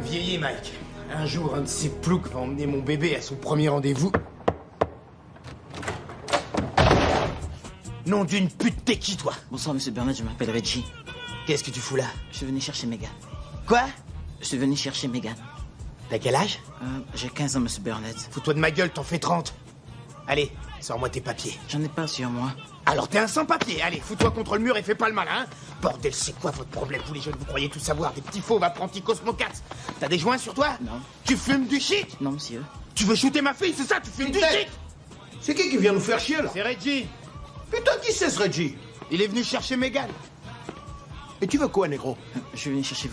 vieilli, Mike. Un jour, un de ces ploucs va emmener mon bébé à son premier rendez-vous. Nom d'une pute, t'es qui, toi? Bonsoir, monsieur Burnett, je m'appelle Reggie. Qu'est-ce que tu fous là? Je suis venu chercher Megan. Quoi? Je suis venu chercher Megan. T'as quel âge? J'ai 15 ans, monsieur Burnett. Fous-toi de ma gueule, t'en fais 30. Allez, sors-moi tes papiers. J'en ai pas sur moi. Alors t'es un sans-papier. Allez, fous-toi contre le mur et fais pas le malin, hein? Bordel, c'est quoi votre problème, vous les jeunes? Vous croyez tout savoir, des petits fauves apprentis cosmocats. T'as des joints sur toi? Non. Tu fumes du shit? Non, monsieur. Tu veux shooter ma fille, c'est ça? Tu fumes du shit? C'est qui vient nous faire chier, là? C'est Reggie. Putain, qui c'est ce Reggie? Il est venu chercher Megan. Et tu veux quoi, négro? Je suis venu chercher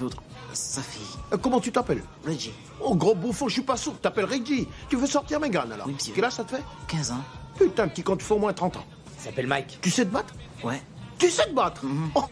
sa fille. Comment tu t'appelles? Reggie. Oh, gros bouffon, je suis pas sourd, t'appelles Reggie. Tu veux sortir Megan, alors? Oui, monsieur. Quel âge ça te fait? 15 ans. Putain, petit con, tu fais au moins 30 ans. Il s'appelle Mike. Tu sais te battre? Ouais. Tu sais te battre? Oh,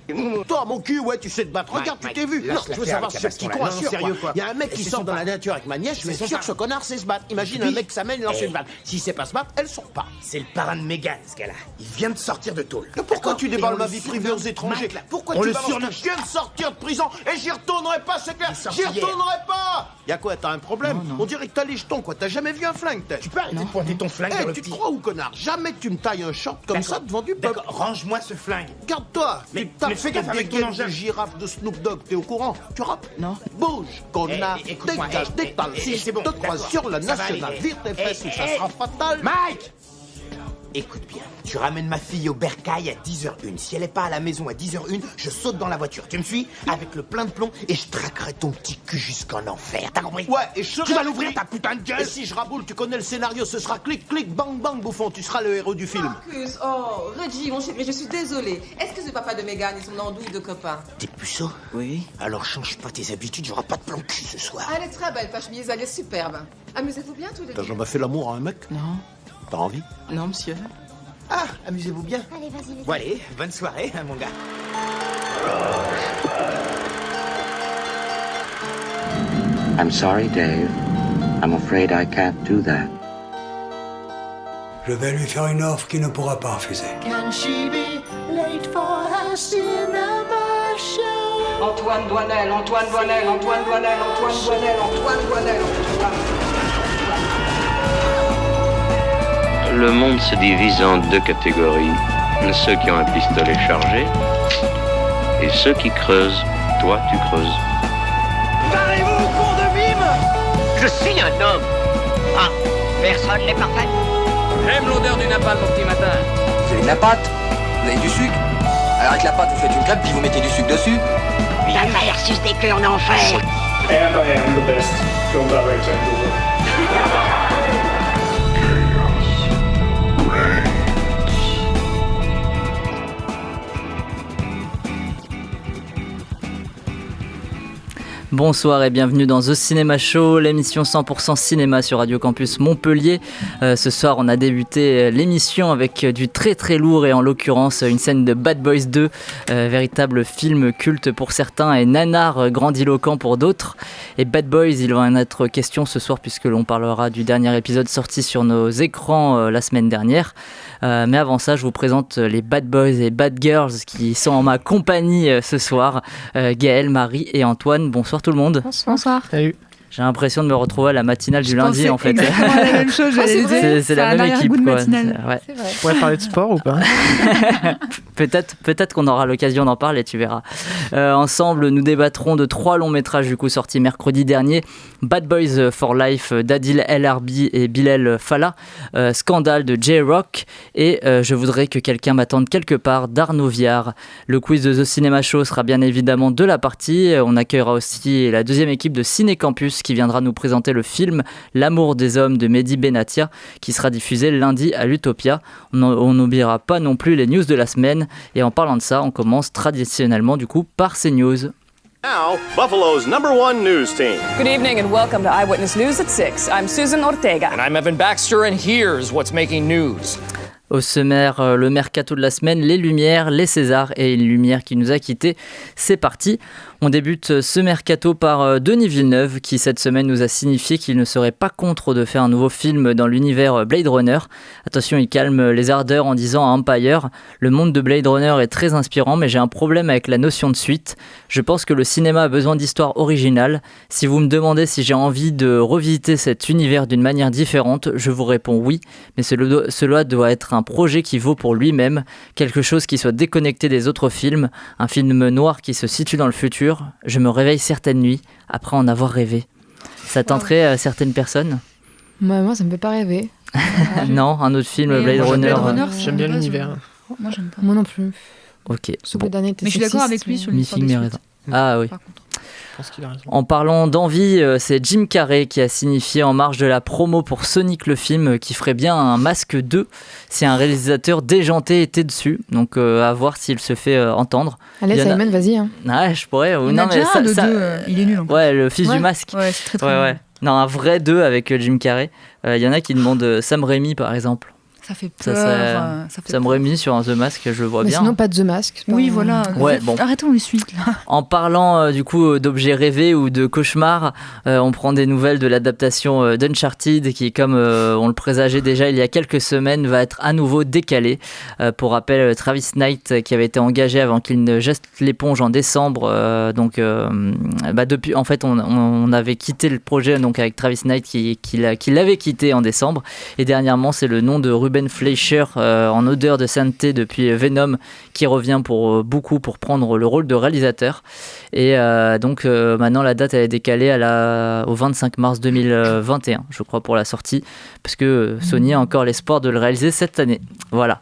toi, mon cul, ouais, tu sais te battre. Mike, Regarde, tu Mike, t'es vu. lâche Non, la je veux terre savoir avec si la ce petit baston, con là. Non, assure, sérieux, quoi. quoi. Il y a un mec Et qui c'est sort son dans la parent. nature avec ma nièce, je C'est vais son sûr que ce parent. connard sait se battre. Imagine un mec qui s'amène, il lance une balle. S'il sait pas se battre, elle sort pas. C'est le parrain de Megan, ce gars-là. Il vient de sortir de tôle. Mais pourquoi D'accord? tu Et déballes on ma le vie privée aux surnomme étrangers? Mike, là. Pourquoi On tu le balances surnomme. que je viens de sortir de prison et j'y retournerai pas, c'est clair? Il est sorti J'y hier. retournerai pas. Y'a quoi, t'as un problème? Non, non. On dirait que t'as les jetons, quoi. T'as jamais vu un flingue, t'es? Tu peux arrêter de pointer ton flingue vers le tu petit. te crois ou, connard? Jamais que tu me tailles un short comme ça devant du peuple. D'accord, range-moi ce flingue. Garde-toi. Mais- Tu tapes mais fais gaffe des avec ton dégaines engin. de girafe de Snoop Dogg, t'es au courant? Tu rappes? Non. Bouge, connard. Écoute-moi, Dégage, détale. Si c'est bon, je te croise d'accord. sur la Ça va nationale, aller. vire tes fesses ou ça Eh, sera fatal. Mike! Écoute bien, tu ramènes ma fille au bercail à 10h01. Si elle est pas à la maison à 10h01, je saute dans la voiture. Tu me suis? Avec le plein de plomb et je traquerai ton petit cul jusqu'en enfer. T'as compris? Ouais, et je Tu vas l'ouvrir ta putain de gueule! Et si je raboule, tu connais le scénario, ce sera clic, clic, bang, bang, bouffon. Tu seras le héros du film. Marcus, oh, Reggie, mon chéri, je suis désolée. Est-ce que c'est papa de Megan et son andouille de copain? T'es puceau? Oui. Alors change pas tes habitudes, y'aura pas de plan cul ce soir. Elle est très belle, ta chemise, elle est superbe. Amusez-vous bien tous les T'as deux. jamais fait l'amour à un mec? Non. T'as envie? Non, monsieur. Ah, amusez-vous bien. Allez, vas-y, vas-y. Bon allez, bonne soirée, hein, mon gars. I'm sorry, Dave. I'm afraid I can't do that. Je vais lui faire une offre qu'il ne pourra pas refuser. Antoine Douanel, Antoine Douanel, Antoine Douanel, Antoine Douanel, Antoine Douanel, Antoine. Le monde se divise en deux catégories. Ceux qui ont un pistolet chargé et ceux qui creusent. Toi, tu creuses. Parlez-vous, con de mime! Je suis un homme. Ah, personne n'est parfait. J'aime l'odeur du napalm au petit matin. Vous avez de la pâte? Vous avez du sucre? Alors avec la pâte, vous faites une crêpe, puis vous mettez du sucre dessus? Ta mère suce des queues en enfer. And I am the best film director in the world. Bonsoir et bienvenue dans The Cinema Show, l'émission 100% cinéma sur Radio Campus Montpellier. Ce soir, on a débuté l'émission avec du très très lourd et en l'occurrence une scène de Bad Boys 2, véritable film culte pour certains et nanar grandiloquent pour d'autres. Et Bad Boys, il va en être question ce soir puisque l'on parlera du dernier épisode sorti sur nos écrans la semaine dernière. Mais avant ça, je vous présente les Bad Boys et Bad Girls qui sont en ma compagnie ce soir. Gaël, Marie et Antoine. Bonsoir tout le monde. Bonsoir. Salut. J'ai l'impression de me retrouver à la matinale du lundi en fait. Exactement la même chose, j'allais dire. C'est la même équipe quoi. Ouais. C'est vrai. On pourrait parler de sport ou pas? Peut-être qu'on aura l'occasion d'en parler, tu verras. Ensemble, nous débattrons de 3 longs métrages du coup sortis mercredi dernier. Bad Boys for Life d'Adil El Arbi et Bilal Fallah, Scandale de J-Rock et Je voudrais que quelqu'un m'attende quelque part d'Arnaud Viard. Le quiz de The Cinema Show sera bien évidemment de la partie. On accueillera aussi la deuxième équipe de Ciné Campus qui viendra nous présenter le film L'amour des hommes de Mehdi Benatia qui sera diffusé lundi à l'Utopia. On n'oubliera pas non plus les news de la semaine et en parlant de ça, on commence traditionnellement du coup par ces news. Now, Buffalo's #1 news team. Good evening and welcome to Eyewitness News at 6. I'm Susan Ortega. And I'm Evan Baxter, and here's what's making news. Au sommaire, le mercato de la semaine, les Lumières, les Césars et une lumière qui nous a quittés. C'est parti. On débute ce mercato par Denis Villeneuve qui cette semaine nous a signifié qu'il ne serait pas contre de faire un nouveau film dans l'univers Blade Runner. Attention, il calme les ardeurs en disant à Empire « Le monde de Blade Runner est très inspirant mais j'ai un problème avec la notion de suite. Je pense que le cinéma a besoin d'histoires originales. Si vous me demandez si j'ai envie de revisiter cet univers d'une manière différente, je vous réponds oui, mais cela doit être un projet qui vaut pour lui-même, quelque chose qui soit déconnecté des autres films, un film noir qui se situe dans le futur. Je me réveille certaines nuits après en avoir rêvé. » Ça tenterait certaines personnes? Moi, ça me fait pas rêver. Non, un autre film, Blade Runner. J'aime bien l'univers. Moi, j'aime pas. Moi non plus. Ok. Bon. Mais je suis d'accord avec lui sur l'histoire des suites. Ah oui. Je pense qu'il a raison. En parlant d'envie, c'est Jim Carrey qui a signifié en marge de la promo pour Sonic le film qu'il ferait bien un Masque 2 si un réalisateur déjanté était dessus. Donc à voir s'il se fait entendre. Allez, Simon, vas-y. Hein. Ouais, je pourrais. Il a déjà un de deux, il est nul. Ouais, le fils du masque. Ouais, c'est très nul. Non, un vrai 2 avec Jim Carrey. Il y en a qui demandent Sam Raimi par exemple. Ça fait peur. Sam Raimi sur un The Mask, je le vois bien. Sinon, pas de The Mask. Oui, voilà. Ouais, bon. Arrêtons les suites, là. En parlant du coup d'objets rêvés ou de cauchemars, on prend des nouvelles de l'adaptation d'Uncharted qui, comme on le présageait déjà il y a quelques semaines, va être à nouveau décalée. Pour rappel, Travis Knight qui avait été engagé avant qu'il ne jette l'éponge en décembre. Depuis, en fait, on avait quitté le projet donc avec Travis Knight qui l'avait quitté en décembre. Et dernièrement, c'est le nom de Ruben Fleischer en odeur de sainteté depuis Venom qui revient pour prendre le rôle de réalisateur. Et donc maintenant la date elle est décalée au 25 mars 2021 je crois pour la sortie parce que Sony a encore l'espoir de le réaliser cette année. Voilà.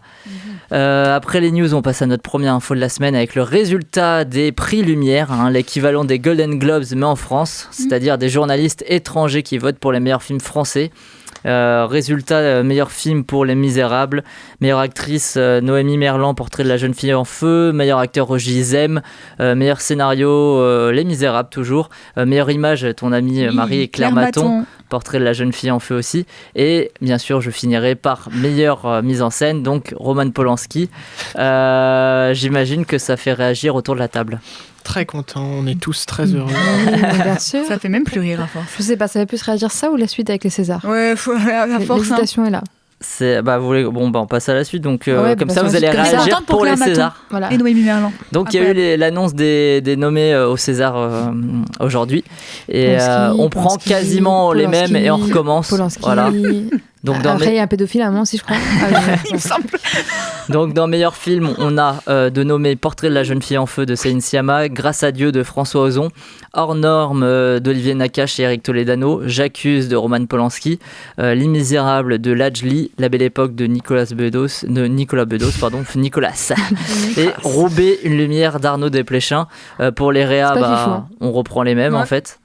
Après les news, on passe à notre première info de la semaine avec le résultat des prix Lumière, l'équivalent des Golden Globes mais en France, c'est-à-dire des journalistes étrangers qui votent pour les meilleurs films français. Résultat, meilleur film pour Les Misérables, meilleure actrice Noémie Merlan, Portrait de la jeune fille en feu, meilleur acteur Roger Zem, meilleur scénario Les Misérables toujours, meilleure image ton amie Marie et Claire Maton, Portrait de la jeune fille en feu aussi, et bien sûr je finirai par meilleure mise en scène, donc Roman Polanski. J'imagine que ça fait réagir autour de la table. Très content, on est tous très heureux. Bien sûr. Ça fait même plus rire à force. Je sais pas, ça va plus réagir ça ou la suite avec les Césars? Ouais, à force. L'hésitation est là. On passe à la suite, donc ouais, comme ça vous allez réagir pour les Césars. Voilà. Et Noémie Merlan. Donc il y a eu l'annonce des nommés au César aujourd'hui et on prend quasiment les mêmes et on recommence. Polanski. Voilà. Donc après il y a un pédophile à moi aussi je crois. Il me semble. Donc dans meilleur film on a de nommés Portrait de la jeune fille en feu de Céline Sciamma, Grâce à Dieu de François Ozon, Hors normes d'Olivier Nakache et Eric Toledano, J'accuse de Roman Polanski, Les Misérables de Lajli, La Belle Époque de Nicolas Bedos et Roubaix, Une lumière d'Arnaud Desplechin. Pour les réas, on reprend les mêmes en fait.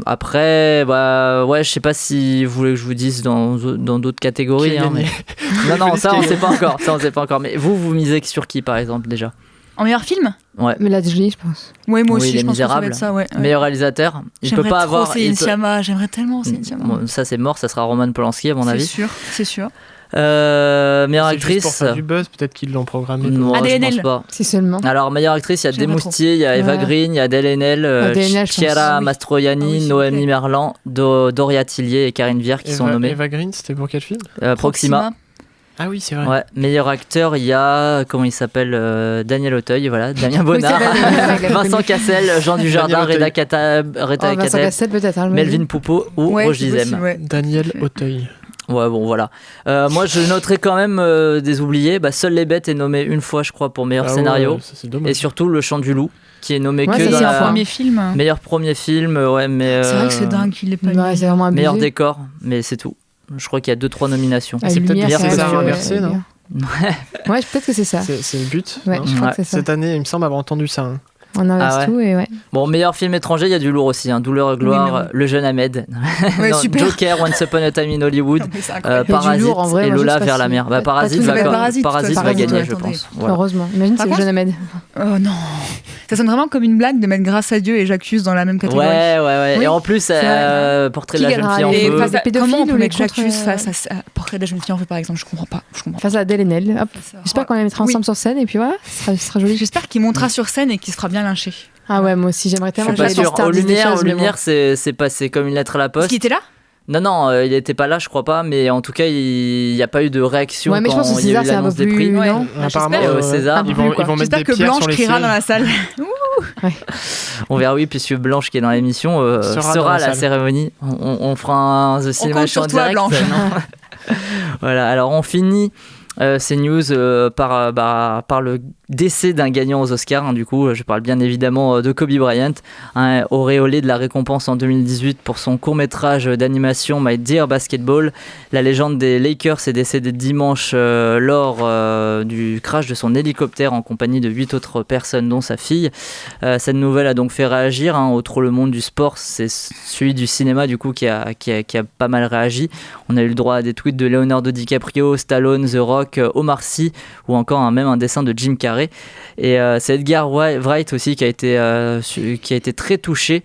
Après, je sais pas si vous voulez que je vous dise dans d'autres catégories. Mais... non, ça on sait pas encore. Mais vous misez sur qui par exemple déjà? En meilleur film? Ouais. Mais Lajli, je pense. Ouais, moi aussi, Les je pense que ça va être ça, ouais. Meilleur réalisateur. J'aimerais j'aimerais tellement Céline Sciamma. Bon, ça c'est mort, ça sera Roman Polanski à mon avis. C'est sûr. Meilleure actrice. Juste pour faire du buzz, peut-être qu'ils l'ont programmé. Non, je pense pas. C'est seulement. Alors meilleure actrice, il y a Desmoustiers, il y a Eva Green, il y a Adèle Haenel, Chiara Mastroianni, Noémie Merlan, Doria Tillier et Karine Viard qui sont nommées. Eva Green, c'était pour quel film? Proxima. Ah oui, c'est vrai. Ouais, meilleur acteur, il y a, comment il s'appelle, Daniel Auteuil, voilà, Damien Bonnard, Vincent Cassel, Jean Dujardin, Reda Kateb, Vincent Cassel peut-être, Melvin Poupeau ou Roger Zem. Daniel Auteuil. Ouais, bon, voilà. Moi, je noterai quand même des oubliés. Seul les bêtes est nommé une fois, je crois, pour meilleur scénario. Ouais, ça, c'est dommage. Et surtout Le Chant du Loup, qui est nommé que dans le premier film. Meilleur premier film, ouais, mais. C'est vrai que c'est dingue qu'il l'ait pas eu. C'est vraiment abusé. Meilleur décor, mais c'est tout. Je crois qu'il y a 2-3 nominations. C'est peut-être bien César inversé, non? Ouais, peut-être que c'est ça. C'est le but. Ouais, je crois que c'est ça. Cette année, il me semble avoir entendu ça. On inverse tout et ouais. Bon, meilleur film étranger, il y a du lourd aussi. Douleur et gloire, Le jeune Ahmed. Joker, Once Upon a Time in Hollywood, Parasite lourd, en vrai, et moi, Lola vers la mer. Parasite va gagner, je pense. Voilà. Heureusement. Imagine c'est Le jeune Ahmed. Oh non. Ça sonne vraiment comme une blague de mettre Grâce à Dieu et J'accuse dans la même catégorie. Ouais. Oui. Et en plus, Portrait de la jeune fille en feu. Comment on peut mettre J'accuse face à Portrait de la jeune fille en feu, par exemple? Je comprends pas. Face à Adèle Haenel. J'espère qu'on la mettra ensemble sur scène et puis voilà, ce sera joli. J'espère qu'il montera sur scène et qu'il se fera bien lynché. Ah ouais, moi aussi, j'aimerais tellement Je suis pas sûr. Aux Lumières, c'est passé comme une lettre à la poste. Est-ce qu'il était là ? Non, il n'était pas là, je crois pas, mais en tout cas, il n'y a pas eu de réaction mais je pense que quand il y a eu César, l'annonce des prix. Ouais. Apparemment, et au César, ils vont mettre J'espère des que pierres Blanche sur les criera sièges. dans la salle. On verra, oui, puisque Blanche qui est dans l'émission sera à la cérémonie. On fera un The Cinema compte sur en toi, direct. Blanche. Voilà, alors on finit ces news par le décès d'un gagnant aux Oscars. Du coup, je parle bien évidemment de Kobe Bryant, auréolé de la récompense en 2018 pour son court-métrage d'animation My Dear Basketball. La légende des Lakers est décédée dimanche lors du crash de son hélicoptère en compagnie de 8 autres personnes, dont sa fille. Cette nouvelle a donc fait réagir. Autre le monde du sport, c'est celui du cinéma du coup qui a pas mal réagi. On a eu le droit à des tweets de Leonardo DiCaprio, Stallone, The Rock, Omar Sy ou encore même un dessin de Jim Carrey. Et c'est Edgar Wright aussi qui a été très touché,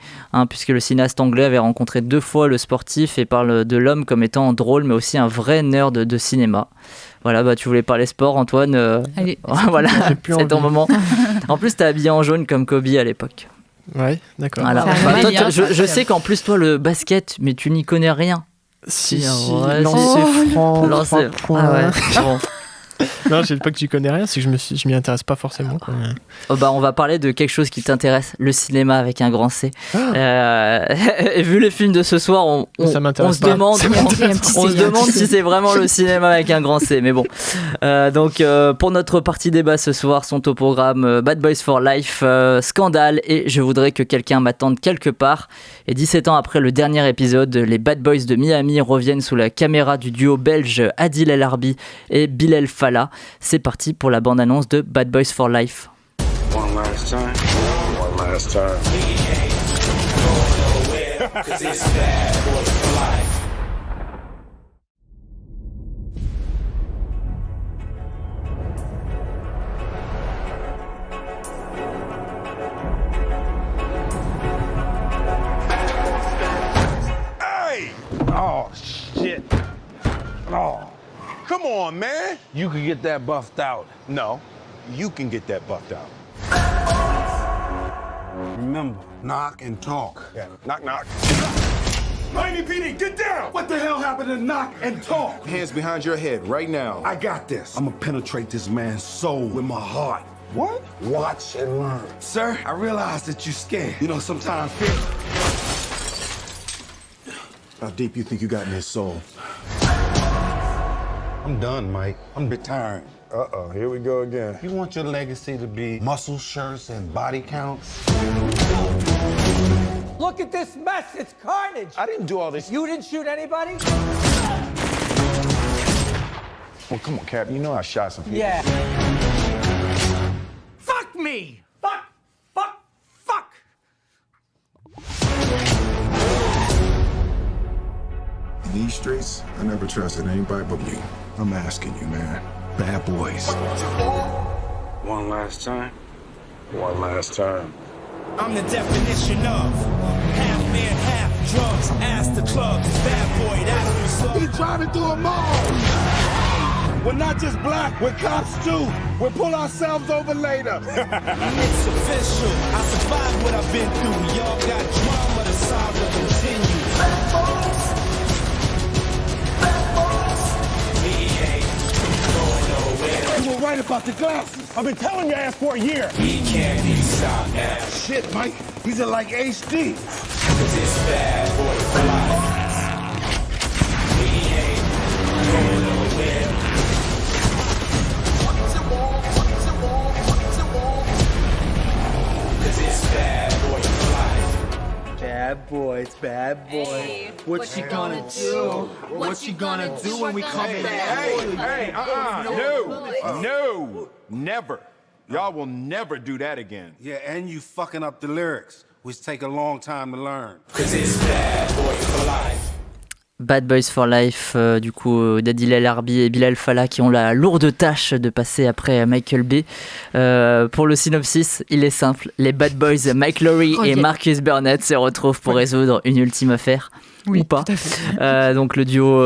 puisque le cinéaste anglais avait rencontré 2 fois le sportif et parle de l'homme comme étant drôle mais aussi un vrai nerd de cinéma. Voilà, tu voulais parler sport, Antoine. Allez, voilà, c'est ton moment. En plus, t'es habillé en jaune comme Kobe à l'époque. Ouais, d'accord. Voilà. Toi, je sais qu'en plus, toi, le basket, mais tu n'y connais rien. Si, lancer franc, 3 points. Ah ouais, bon. Non, je sais pas que tu connais rien, c'est que je m'y intéresse pas forcément. On va parler de quelque chose qui t'intéresse, le cinéma avec un grand C. Et vu les films de ce soir, on se demande si c'est vraiment le cinéma avec un grand C. Mais bon, donc pour notre partie débat ce soir, sont au programme Bad Boys for Life, Scandale et Je voudrais que quelqu'un m'attende quelque part. Et 17 ans après le dernier épisode, les Bad Boys de Miami reviennent sous la caméra du duo belge Adil El Arbi et Bilal Fallah. C'est parti pour la bande-annonce de Bad Boys for Life. One last time. One last time. Hey! Oh, shit. Oh. Come on, man. You can get that buffed out. No, you can get that buffed out. Remember, knock and talk. Yeah, knock, knock. Miami PD, get down! What the hell happened to knock and talk? Hands behind your head right now. I got this. I'm gonna penetrate this man's soul with my heart. What? Watch and learn. Sir, I realize that you're scared. You know, sometimes fear. How deep you think you got in his soul? I'm done, Mike. I'm retiring. Uh-oh, here we go again. You want your legacy to be muscle shirts and body counts? Look at this mess. It's carnage. I didn't do all this. You didn't shoot anybody? Well, come on, Cap. You know I shot some people. Yeah. Fuck me! Fuck! In these streets, I never trusted anybody but me. I'm asking you, man. Bad boys. One last time. One last time. I'm the definition of half man, half drugs. Ask the club, bad boy, that's what's up. He trying to do them all. We're not just black, we're cops too. We'll pull ourselves over later. It's official. I survived what I've been through. Y'all got drama, the saga continue. Bad boys. We ain't going nowhere. You were right about the glasses. I've been telling your ass for a year. We can't be stopped now. Shit, Mike. These are like HD. Cause it's bad boy for life. We ain't going nowhere. Cause it's bad boy for life. Bad boy, it's bad boy. Hey, what you gonna do? What you gonna do when we come in? Hey, no, never. Y'all will never do that again. Yeah, and you fucking up the lyrics, which take a long time to learn. Cause it's bad boy for life. Bad Boys for Life, du coup d'Adil El Arbi et Bilal Fallah qui ont la lourde tâche de passer après Michael Bay. Pour le synopsis, il est simple. Les Bad Boys Mike Lowrey et Marcus Burnett se retrouvent pour résoudre une ultime affaire. ou pas. Donc le duo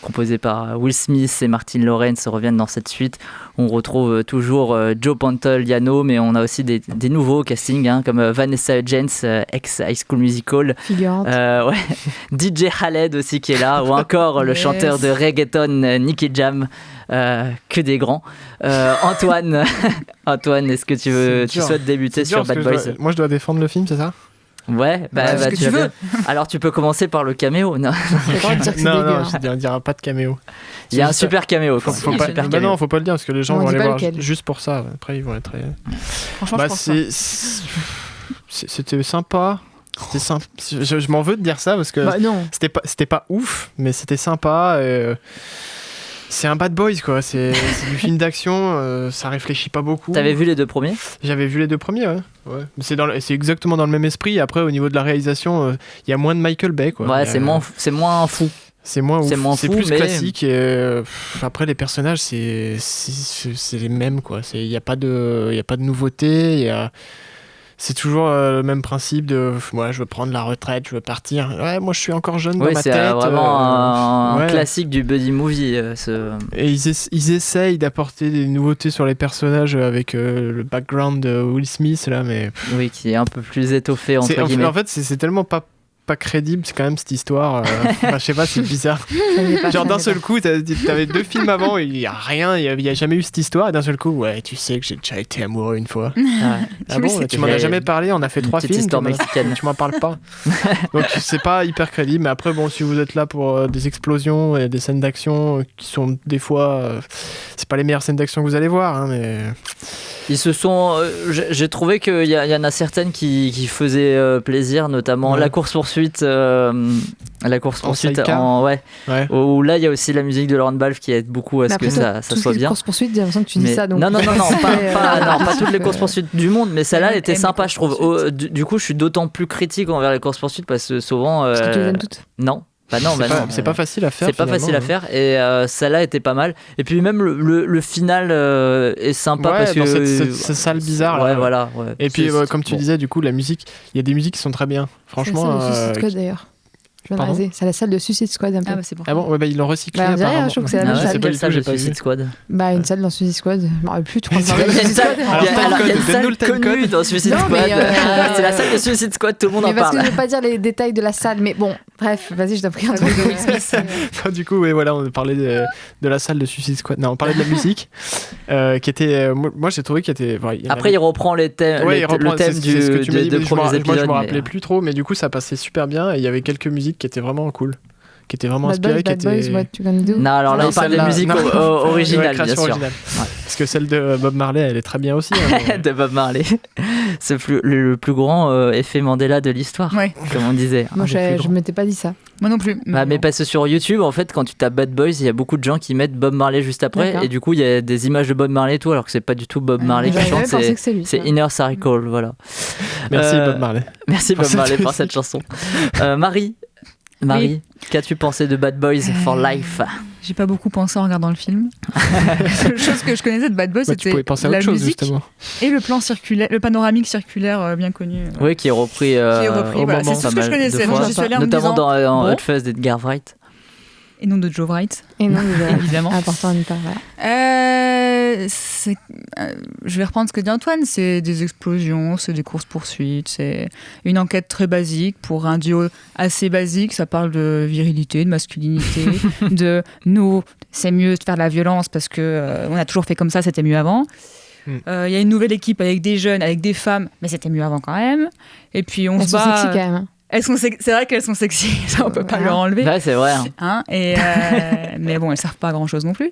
composé par Will Smith et Martin Lawrence reviennent dans cette suite. On retrouve toujours Joe Pantoliano, mais on a aussi des nouveaux castings comme Vanessa Hudgens, ex-High School Musical. DJ Khaled aussi qui est là, ou encore le chanteur de reggaeton Nicky Jam. Que des grands. Antoine, est-ce que tu souhaites débuter sur Bad Boys? Moi je dois défendre le film, c'est ça? Ouais, tu veux. Alors tu peux commencer par le caméo. Non, je dirais pas de caméo. Il y a un super caméo. Faut pas le dire parce que les gens vont aller voir juste pour ça. Après ils vont être. Franchement, c'était sympa. Je m'en veux de dire ça parce que c'était pas ouf, mais c'était sympa. C'est un Bad Boys quoi, c'est du film d'action, ça réfléchit pas beaucoup. T'avais vu les 2 premiers? J'avais vu les 2 premiers, ouais. C'est exactement dans le même esprit. Après au niveau de la réalisation, il y a moins de Michael Bay quoi. Ouais, c'est moins fou. C'est moins ouf. C'est plus mais... classique. Et, après les personnages c'est les mêmes quoi. Il y a pas de nouveauté. C'est toujours le même principe de moi je veux prendre la retraite, je veux partir. Ouais, moi je suis encore jeune dans ma tête. C'est vraiment un classique du buddy movie. Et ils essayent d'apporter des nouveautés sur les personnages avec le background de Will Smith là, mais oui, qui est un peu plus étoffé entre guillemets. En fait, c'est tellement pas crédible, c'est quand même cette histoire. Je sais pas, c'est bizarre. Genre d'un seul coup, t'avais 2 films avant, il y a rien, il y a jamais eu cette histoire, et d'un seul coup, ouais, tu sais que j'ai déjà été amoureux une fois. Tu m'en as jamais parlé, on a fait 3 films. Histoire mexicaine. Tu m'en parles pas. Donc c'est pas hyper crédible, mais après bon, si vous êtes là pour des explosions et des scènes d'action qui sont des fois, c'est pas les meilleures scènes d'action que vous allez voir, hein, mais. Ils se sont. J'ai trouvé qu'il y en a certaines qui faisaient plaisir, notamment la course-poursuite. La course-poursuite où là il y a aussi la musique de Laurent Balfe qui aide beaucoup à ce que ça soit bien. Course-poursuite, j'ai l'impression que tu dis ça. Donc non, pas toutes les courses-poursuites du monde, mais celle-là elle était sympa, je trouve. Du coup, je suis d'autant plus critique envers les courses-poursuites parce que souvent. Parce que tu les aimes toutes. Non. C'est pas facile à faire. C'est pas facile à faire et celle-là était pas mal. Et puis même le final est sympa parce que cette salle bizarre. Ouais, voilà. Ouais. Et puis comme tu disais, du coup, la musique, il y a des musiques qui sont très bien. Franchement. C'est Suicide Squad d'ailleurs. Je viens de réaliser. C'est la salle de Suicide Squad un peu. C'est bon. Ah bon, ils l'ont recyclé. On dirait, je trouve que c'est la même salle. Quelle salle de Suicide Squad? Une salle dans Suicide Squad. Je m'en rappelle plus. Il y a une salle connue dans Suicide Squad. C'est la salle de Suicide Squad, tout le monde en parle. Parce que je veux pas dire les détails de la salle, mais bon, bref, vas-y, je t'en prie. Du coup, on parlait de la salle de Suicide Squad. Non, on parlait de la musique qui était. Moi, j'ai trouvé qu'il était. Après, il reprend le thème de premiers épisodes. Moi, je me rappelais plus trop, mais du coup, ça passait super bien et il y avait quelques musiques qui étaient vraiment cool. Qui était vraiment inspiré, Bad Boys, What You Gonna Do. Non, alors là, on parle de musique originale, bien sûr. Ouais. Parce que celle de Bob Marley, elle est très bien aussi. Hein, de Bob Marley. C'est le plus grand effet Mandela de l'histoire, comme on disait. Moi, je m'étais pas dit ça. Moi non plus. Mais parce que sur YouTube, en fait, quand tu tapes Bad Boys, il y a beaucoup de gens qui mettent Bob Marley juste après. D'accord. Et du coup, il y a des images de Bob Marley et tout, alors que c'est pas du tout Bob Marley qui chante. C'est Inner Circle, voilà. Merci Bob Marley. Merci Bob Marley pour cette chanson. Marie, qu'as-tu pensé de Bad Boys for Life? J'ai pas beaucoup pensé en regardant le film. La seule chose que je connaissais de Bad Boys, c'était la musique et le plan circulaire, le panoramique circulaire bien connu. Oui, qui est repris. Voilà, c'est tout ce que je connaissais. Donc, notamment dans Hot Fuzz d'Edgar Wright. Et non de Joe Wright. Et non, évidemment. Important à ne pas. Je vais reprendre ce que dit Antoine. C'est des explosions, c'est des courses-poursuites, c'est une enquête très basique pour un duo assez basique. Ça parle de virilité, de masculinité, de nous, c'est mieux de faire de la violence parce que on a toujours fait comme ça, c'était mieux avant. Il y a une nouvelle équipe avec des jeunes, avec des femmes, mais c'était mieux avant quand même. Et puis on se bat. Elles sont sexy quand même. C'est vrai qu'elles sont sexy, ça on peut pas leur enlever. Ouais, c'est vrai. Mais bon, elles servent pas à grand chose non plus.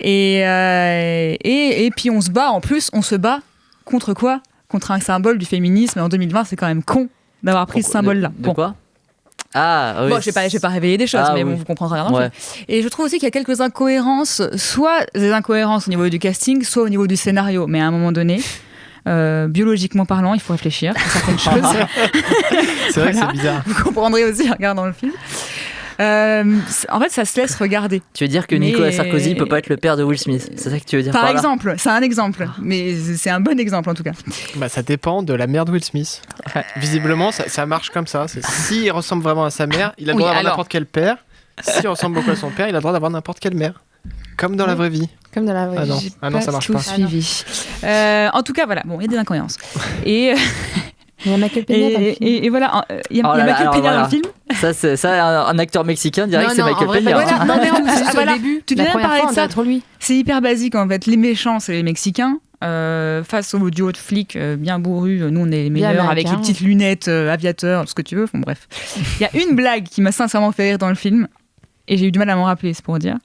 Et puis on se bat, en plus, on se bat contre quoi? Contre un symbole du féminisme. Et en 2020, c'est quand même con d'avoir pris ce symbole-là. De quoi? Ah, oui. Bon, je vais pas révéler des choses, mais bon, vous comprendrez rien. Ouais. Et je trouve aussi qu'il y a quelques incohérences, soit des incohérences au niveau du casting, soit au niveau du scénario. Mais à un moment donné, biologiquement parlant, il faut réfléchir à certaines choses. C'est vrai que c'est bizarre. Vous comprendrez aussi en regardant le film. En fait, ça se laisse regarder. Tu veux dire que Nicolas Sarkozy peut pas être le père de Will Smith? C'est ça que tu veux dire par exemple, c'est un exemple, mais c'est un bon exemple en tout cas. Bah, ça dépend de la mère de Will Smith. Visiblement, ça marche comme ça. S'il ressemble vraiment à sa mère, il a le droit d'avoir n'importe quel père. S'il ressemble beaucoup à son père, il a le droit d'avoir n'importe quelle mère. Comme dans la vraie vie. Comme dans la vraie vie. Ah non, ça marche pas. Suivi. En tout cas, voilà, bon, il y a des incohérences. Et il y a Michael Peña dans le film. Et voilà, il y a Michael Peña dans le film. Ça, un acteur mexicain dirait que c'est Michael Peña. Voilà, non, mais au début, tu viens de parler de ça. Lui. C'est hyper basique en fait. Les méchants, c'est les Mexicains. Face au duo de flics bien bourrus, nous on est les meilleurs avec les petites lunettes, aviateurs, ce que tu veux. Bon, bref. Il y a une blague qui m'a sincèrement fait rire dans le film. Et j'ai eu du mal à m'en rappeler, c'est pour dire.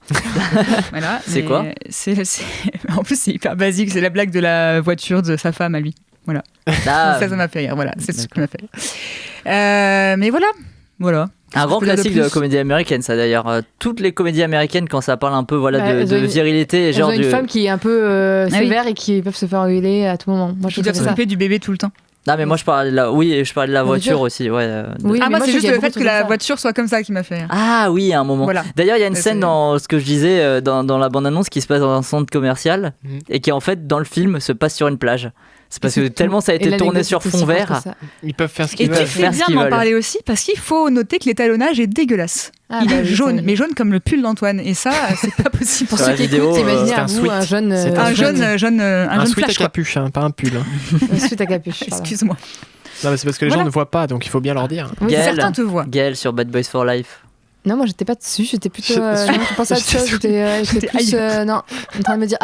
Voilà, c'est quoi En plus, c'est hyper basique. C'est la blague de la voiture de sa femme à lui. Voilà. Ça m'a fait rire. Voilà, c'est ce qui m'a fait rire. Mais voilà. Un grand classique de la comédie américaine, ça d'ailleurs. Toutes les comédies américaines, quand ça parle un peu de virilité, genre une femme qui est un peu sévère et qui peuvent se faire engueuler à tout moment. Moi, qui doivent s'occuper du bébé tout le temps. Non, mais moi je parlais de la voiture aussi. Ouais, oui, moi c'est juste le fait que la voiture soit comme ça qui m'a fait. Ah oui, à un moment. Voilà. D'ailleurs, il y a une scène dans ce que je disais dans la bande-annonce qui se passe dans un centre commercial et qui en fait dans le film se passe sur une plage. C'est parce que tellement ça a été tourné sur fond vert. Ils peuvent faire ce qu'ils veulent. Et tu fais bien d'en parler aussi parce qu'il faut noter que l'étalonnage est dégueulasse. Il est jaune, mais jaune comme le pull d'Antoine. Et ça, c'est pas possible. Pour ceux qui écoutent, imaginez à vous un jaune. Un sweat à capuche, pas un pull. Un sweat à capuche. Excuse-moi. Non, mais c'est parce que les gens ne voient pas, donc il faut bien leur dire. Oui, certains te voient. Gaël sur Bad Boys for Life. Non, moi j'étais pas dessus, j'étais plutôt. Je pensais à autre chose, j'étais plus. Non, en train de me dire,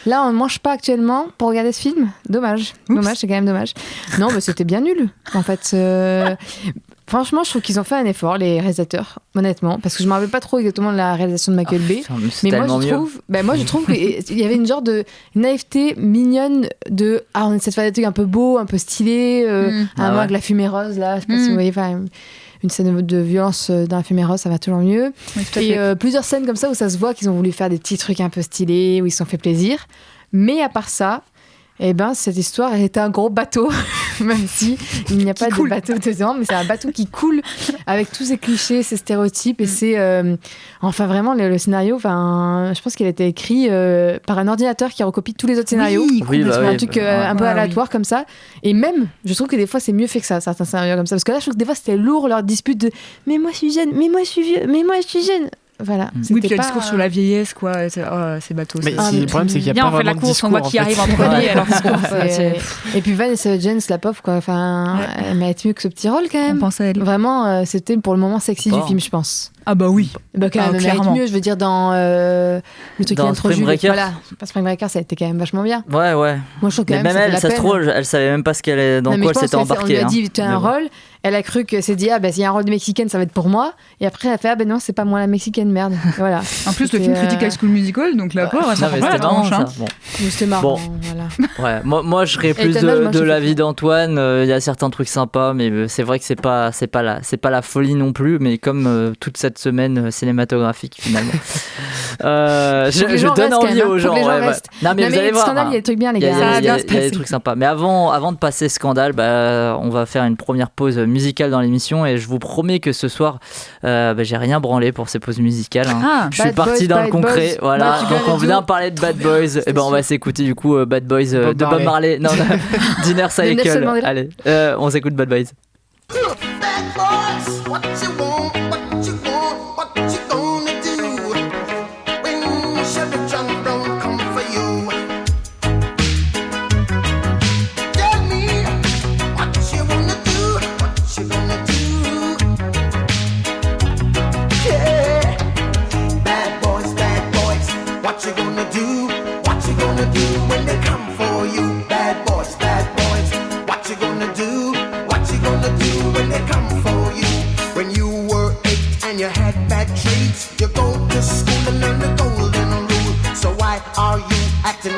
là on mange pas actuellement pour regarder ce film. Dommage. Dommage, c'est quand même dommage. Non, c'était bien nul. En fait, franchement, je trouve qu'ils ont fait un effort, les réalisateurs, honnêtement, parce que je me rappelle pas trop exactement de la réalisation de Michael Bay. Mais moi je trouve qu'il y avait une genre de naïveté mignonne de. On essaie de faire des trucs un peu beaux, un peu stylés, avec la fumée rose là, je sais pas si vous voyez. Une scène de violence dans la fumée rose, ça va toujours mieux. Oui, et plusieurs scènes comme ça où ça se voit qu'ils ont voulu faire des petits trucs un peu stylés, où ils se sont fait plaisir. Mais à part ça, cette histoire est un gros bateau, même si il n'y a pas de bateau dedans, mais c'est un bateau qui coule avec tous ces clichés, ces stéréotypes, et c'est vraiment le scénario. Je pense qu'il a été écrit par un ordinateur qui recopie tous les autres scénarios. Un truc un peu aléatoire comme ça. Et même, je trouve que des fois c'est mieux fait que ça, certains scénarios comme ça, parce que là, je trouve que des fois c'était lourd leur dispute de mais moi je suis jeune, mais moi je suis vieux, mais moi je suis jeune. Voilà. Oui, puis le discours sur la vieillesse, quoi. C'est bateau. Mais le problème, c'est qu'il n'y a pas vraiment de discours. On voit qui arrive en premier. Et puis Vanessa Hudgens, la pauvre, quoi. Elle mérite mieux que ce petit rôle, quand même. On pense à elle. Vraiment, c'était pour le moment sexy du film, je pense. Ah bah oui. Quand même, elle mérite mieux, je veux dire, dans le truc qui Spring Breakers. Voilà. Spring Breakers, ça a été quand même vachement bien. Ouais. Moi, je trouve quand même elle, ça se trouve, elle savait même pas dans quoi elle s'était embarquée. On lui a dit, tu as un rôle. Elle a cru que c'est dit, s'il y a un rôle de mexicaine, ça va être pour moi. Et après, elle a fait, non, c'est pas moi la mexicaine, merde. Voilà. En plus, le film critique High School Musical, donc la pauvre, ça c'était marrant. C'était marrant, voilà. Ouais, moi, je serais plus de l'avis d'Antoine. Il y a certains trucs sympas, mais c'est vrai que c'est pas la folie non plus, mais comme toute cette semaine cinématographique, finalement. Je donne envie aux gens. Non, mais vous allez voir. Scandale, il y a des trucs bien, les gars. Il y a des trucs sympas. Mais avant de passer Scandale, on va faire une première pause musicale dans l'émission et je vous promets que ce soir, j'ai rien branlé pour ces pauses musicales. Je suis parti dans le concret. Voilà. Donc on vient parler de Bad Boys. Et on va s'écouter du coup Bad Boys de Bob Marley. Non, Dinner Cycle. Allez, on s'écoute Bad Boys.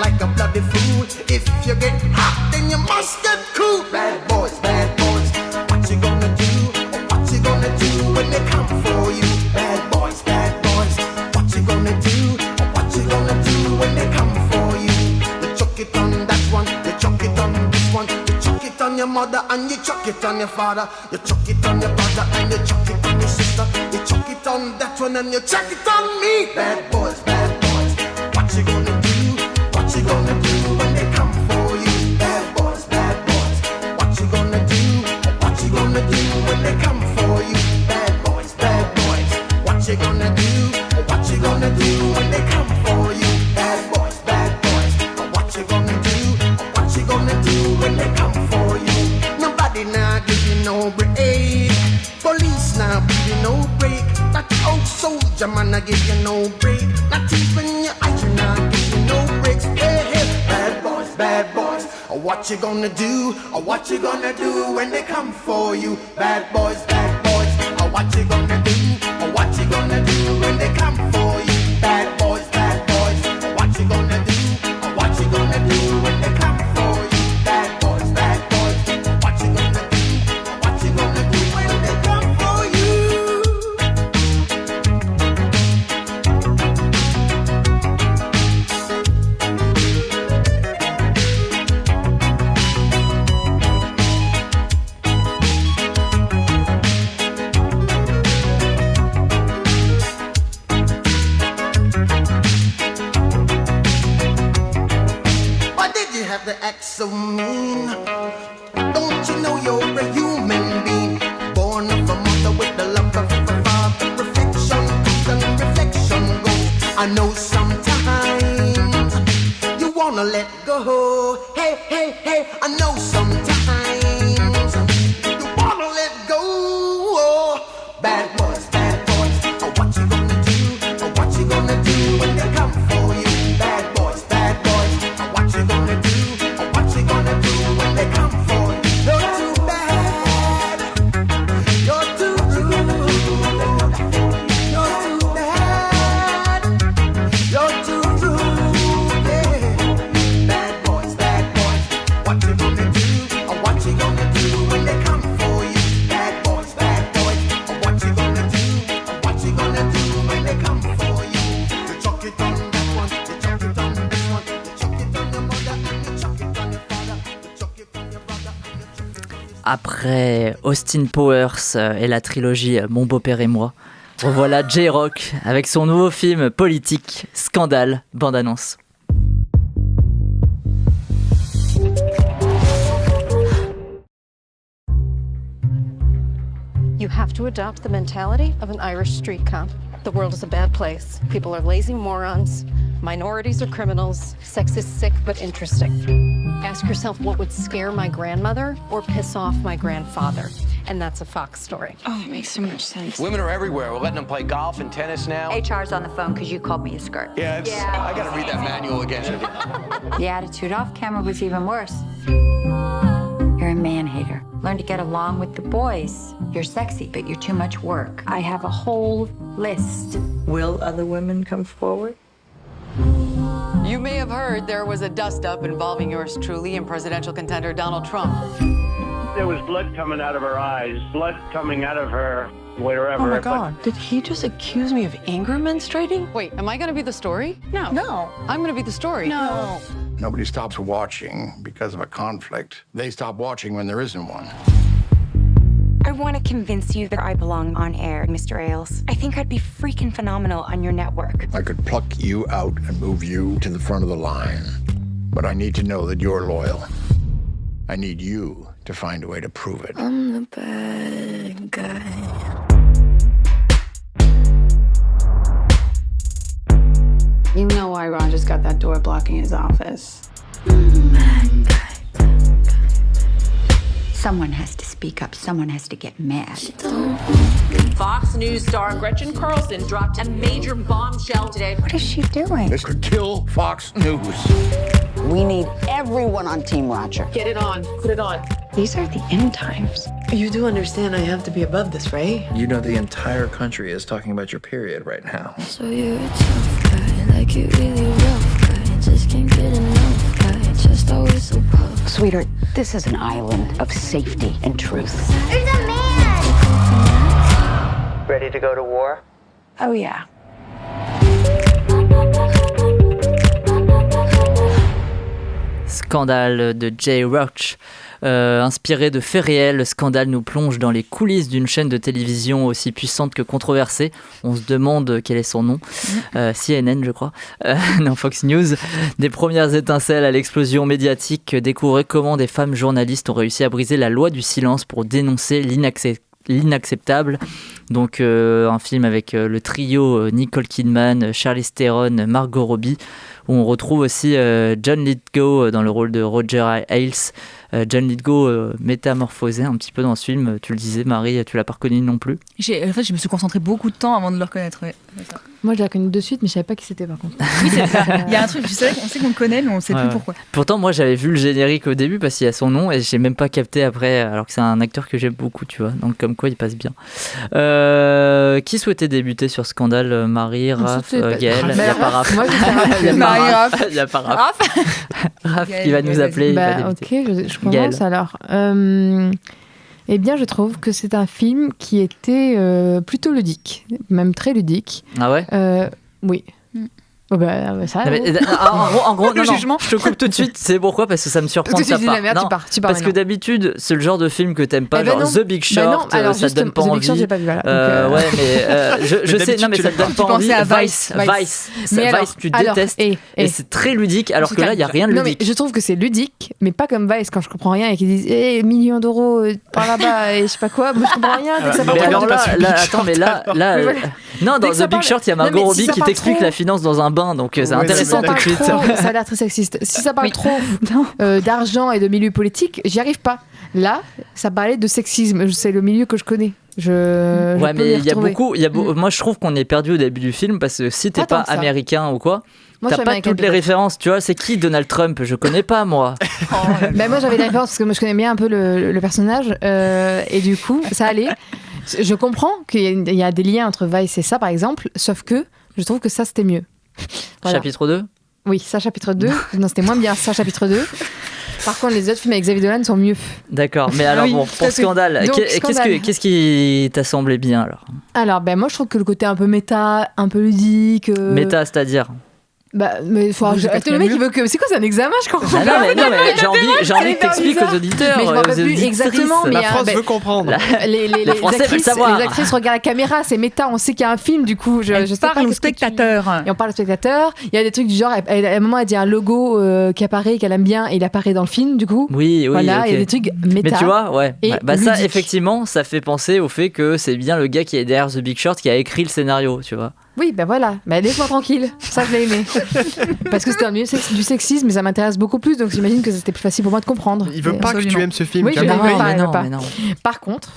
Like a bloody fool. If you get hot, then you must get cool. Bad boys, what you gonna do? What you gonna do when they come for you? Bad boys, what you gonna do? What you gonna do when they come for you? You chuck it on that one, you chuck it on this one, you chuck it on your mother mother and you chuck it on your father. You chuck it on your brother and you chuck it on your sister. You chuck it on that one and you chuck it on me. Bad boys, what you gonna do? What you gonna do when they come for you? Bad boys, what you gonna do? What you gonna do when they come for you? Bad boys, what you gonna do? What you gonna do when they come for you? Bad boys, what you gonna do? What you gonna do when they come for you? Nobody now give you no break. Police now give you no break. That old soldier man I give you no break. Not even your eyes now give you no breaks. Hey, hey, bad boys, what you gonna do? What you gonna do when they come for you? Bad boys, what you gonna do? What you gonna do when they come for you? Bad boys, what you gonna do? What you gonna do when they come for you? Bad boys, what you gonna do? What you gonna do when they come for you? Have to act so mean. Don't you know you're a human being, born of a mother with the love of a father. Perfection comes and reflection goes. I know sometimes you wanna let go. Hey, hey, hey, I know sometimes you wanna let go. Bad boys, what you gonna do? What you gonna do when they come for you? Bad boys, what you gonna do? What you gonna do when they come for you? You're too bad. You're too rude. You're too bad. You're too rude. Yeah. Bad boys. What you gonna do? What you gonna do when they come for you? Bad boys. What you gonna do? What you gonna do when they come for you? You chuck it on that one. You chuck it on this one. You chuck it on your mother and you chuck it on your father. You chuck it on your brother and you chuck it on your sister. Après Austin Powers et la trilogie Mon beau-père et moi, revoilà J-Rock avec son nouveau film politique, Scandale, bande-annonce. You have to adopt the mentality of an Irish street cop. The world is a bad place. People are lazy morons. Minorities are criminals. Sex is sick but interesting. Ask yourself what would scare my grandmother or piss off my grandfather. And that's a Fox story. Oh, it makes so much sense. Women are everywhere. We're letting them play golf and tennis now. HR's on the phone because you called me a skirt. Yeah, I gotta read that manual again. The attitude off camera was even worse. You're a man-hater. Learn to get along with the boys. You're sexy, but you're too much work. I have a whole list. Will other women come forward? You may have heard there was a dust-up involving yours truly and presidential contender Donald Trump. There was blood coming out of her eyes, blood coming out of her wherever. Oh my God. Did he just accuse me of anger menstruating? Wait, am I going to be the story? No. I'm going to be the story. No. Nobody stops watching because of a conflict. They stop watching when there isn't one. I want to convince you that I belong on air, Mr. Ailes. I think I'd be freaking phenomenal on your network. I could pluck you out and move you to the front of the line. But I need to know that you're loyal. I need you to find a way to prove it. I'm the bad guy. You know why Ron just got that door blocking his office. Someone has to speak up. Someone has to get mad. Fox News star Gretchen Carlson dropped a major bombshell today. What is she doing? This could kill Fox News. We need everyone on Team Roger. Get it on. Put it on. These are the end times. You do understand I have to be above this, right? You know the entire country is talking about your period right now. So you're a tough guy, like you really rough guy. Just can't get enough guy, just always so puffed. Sweetheart, this is an island of safety and truth. There's a man! Ready to go to war? Oh, yeah. Scandale de J-Rock. Inspiré de faits réels, Scandale nous plonge dans les coulisses d'une chaîne de télévision aussi puissante que controversée. On se demande quel est son nom. CNN, je crois. Non, Fox News. Des premières étincelles à l'explosion médiatique, découvrir comment des femmes journalistes ont réussi à briser la loi du silence pour dénoncer l'inacceptable. Donc un film avec le trio Nicole Kidman, Charlize Theron, Margot Robbie, où on retrouve aussi John Lithgow dans le rôle de Roger Ailes. John Lithgow métamorphosé un petit peu dans ce film. Tu le disais, Marie, tu l'as pas reconnu non plus. En fait, je me suis concentrée beaucoup de temps avant de le reconnaître. Ouais. Moi, je l'ai reconnu de suite, mais je savais pas qui c'était par contre. Oui, c'est ça. Il y a un truc, on sait qu'on le connaît, mais on sait plus pourquoi. Pourtant, moi, j'avais vu le générique au début parce qu'il y a son nom et j'ai même pas capté après, alors que c'est un acteur que j'aime beaucoup, tu vois. Donc, comme quoi, il passe bien. Qui souhaitait débuter sur Scandale? Marie, Raph, Gaël? Il n'y a pas Raph. Moi, Marie, Raph. Il n'y a pas Raph. Raph qui va nous appeler. Ok, je commence alors. Eh bien, je trouve que c'est un film qui était plutôt ludique, même très ludique. Ah ouais? Oui. Oh ça. Non, mais, en gros, le jugement. Je te coupe tout de suite. C'est pourquoi? Parce que ça me surprend de ta part. Tu pars parce maintenant. que d'habitude, c'est le genre de film que t'aimes pas, non. The Big Short. Alors, ça te donne pas The envie. Big Short, j'ai pas vu. Voilà. Ouais, mais je sais. Non, mais ça te donne pas envie. Vice. Vice, tu détestes. Et c'est très ludique. Alors que là, il y a rien de ludique. Non, mais je trouve que c'est ludique, mais pas comme Vice quand je comprends rien et qu'ils disent millions d'euros par là-bas et je sais pas quoi. Moi, je comprends rien. Dès que ça parle attends, mais là, non, dans The Big Short, il y a Margot Robbie qui t'explique la finance dans un bain, donc c'est intéressant. Ça a l'air très sexiste. Si ça parle trop d'argent et de milieu politique, j'y arrive pas. Là, ça parlait de sexisme. C'est le milieu que je connais. Ouais, mais il y a beaucoup. Moi, je trouve qu'on est perdu au début du film parce que si t'es pas américain ou quoi, t'as pas toutes les références. Tu vois, c'est qui Donald Trump? Je connais pas, moi. Moi, j'avais des références parce que moi, je connais bien un peu le personnage. Et du coup, ça allait. Je comprends qu'il y a des liens entre Vice et ça, par exemple, sauf que je trouve que ça, c'était mieux. Voilà. Chapitre 2? Oui, ça, chapitre 2. Non, c'était moins bien, ça, chapitre 2. Par contre, les autres films avec Xavier Dolan sont mieux. D'accord, mais alors bon, pour Scandale, qu'est-ce qui t'a semblé bien alors? Alors, moi, je trouve que le côté un peu méta, un peu ludique... Méta, c'est-à-dire? Mais faut le mec il veut que c'est quoi, c'est un examen, je comprends pas. Non mais j'ai envie que t'expliques aux auditeurs. Mais je m'en rappelle plus exactement. La France veut comprendre. Les Français veulent savoir. Les actrices regardent la caméra, c'est méta, on sait qu'il y a un film, du coup. Je parle au spectateur. Et on parle au spectateur. Il y a des trucs du genre, à un moment elle dit un logo qui apparaît, qu'elle aime bien, et il apparaît dans le film, du coup. Oui. Voilà, il y a des trucs méta. Mais tu vois, ouais. Ça effectivement, ça fait penser au fait que c'est bien le gars qui est derrière The Big Short qui a écrit le scénario, tu vois. Oui, voilà. Laisse-moi tranquille. Ça, je l'ai aimé. Parce que c'était un milieu du sexisme, mais ça m'intéresse beaucoup plus, donc j'imagine que c'était plus facile pour moi de comprendre. Il veut pas que tu aimes ce film. Oui, je l'aime pas. Par contre,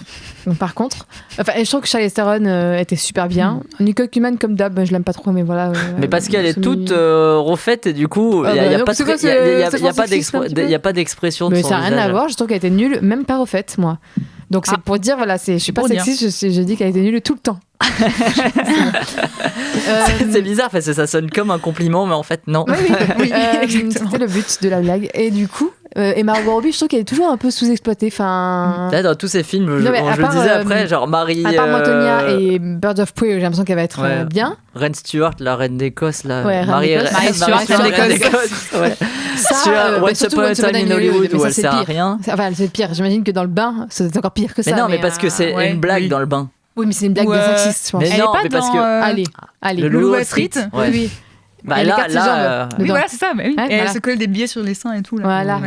je trouve que Charlize Theron était super bien. Nicole Kidman, comme d'hab, je l'aime pas trop, mais voilà. Mais parce qu'elle est toute refaite et du coup, il n'y a pas d'expression de son visage. Mais ça n'a rien à voir. Je trouve qu'elle était nulle, même pas refaite, moi. Donc c'est pour dire, voilà, je suis pas sexiste, je dis qu'elle était nulle tout le temps. C'est bizarre parce que ça sonne comme un compliment, mais en fait non. Oui, c'était le but de la blague. Et du coup, et Margot Robbie, je trouve qu'elle est toujours un peu sous-exploitée. Là, dans tous ces films, je le disais après, genre Marie. À part Motonia et Birds of Prey, j'ai l'impression qu'elle va être bien. Reine Stewart, la reine d'Écosse, là. Marie Stewart, reine d'Écosse. Ça, Once Upon a Time in Hollywood, où elle sert à rien. Enfin, c'est pire. J'imagine que dans le bain, c'est encore pire que ça. Mais non, mais parce que c'est une blague dans le bain. Oui, mais c'est une blague de sexiste, je pense. Mais non, mais parce que... Allez. Le Loup Wall Street. Oui. Là, oui, voilà, c'est ça. Et elle se colle des billets sur les seins et tout. Voilà.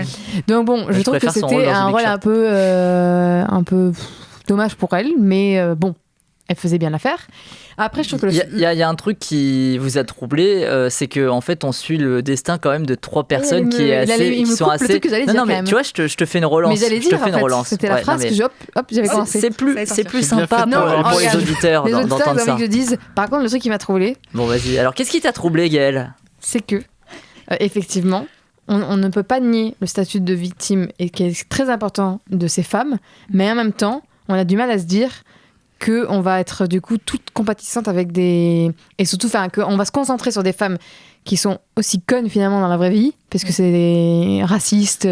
Donc bon, je trouve que c'était un rôle un peu dommage pour elle, mais bon, elle faisait bien l'affaire. Après, je trouve que il y a un truc qui vous a troublé, c'est que en fait, on suit le destin quand même de 3 personnes qui sont assez. Non, mais tu vois, je te fais une relance. Mais j'allais dire, en fait, c'était la phrase que j'avais commencé. C'est plus sympa pour les auditeurs d'entendre ça. Que je dise. Par contre, le truc qui m'a troublé. Bon, vas-y. Alors, qu'est-ce qui t'a troublé, Gaëlle? C'est que, effectivement, on ne peut pas nier le statut de victime et qui est très important de ces femmes, mais en même temps, on a du mal à se dire qu'on va être du coup toute compatissante avec des... Et surtout, qu'on va se concentrer sur des femmes qui sont aussi connes finalement dans la vraie vie, parce que c'est des racistes,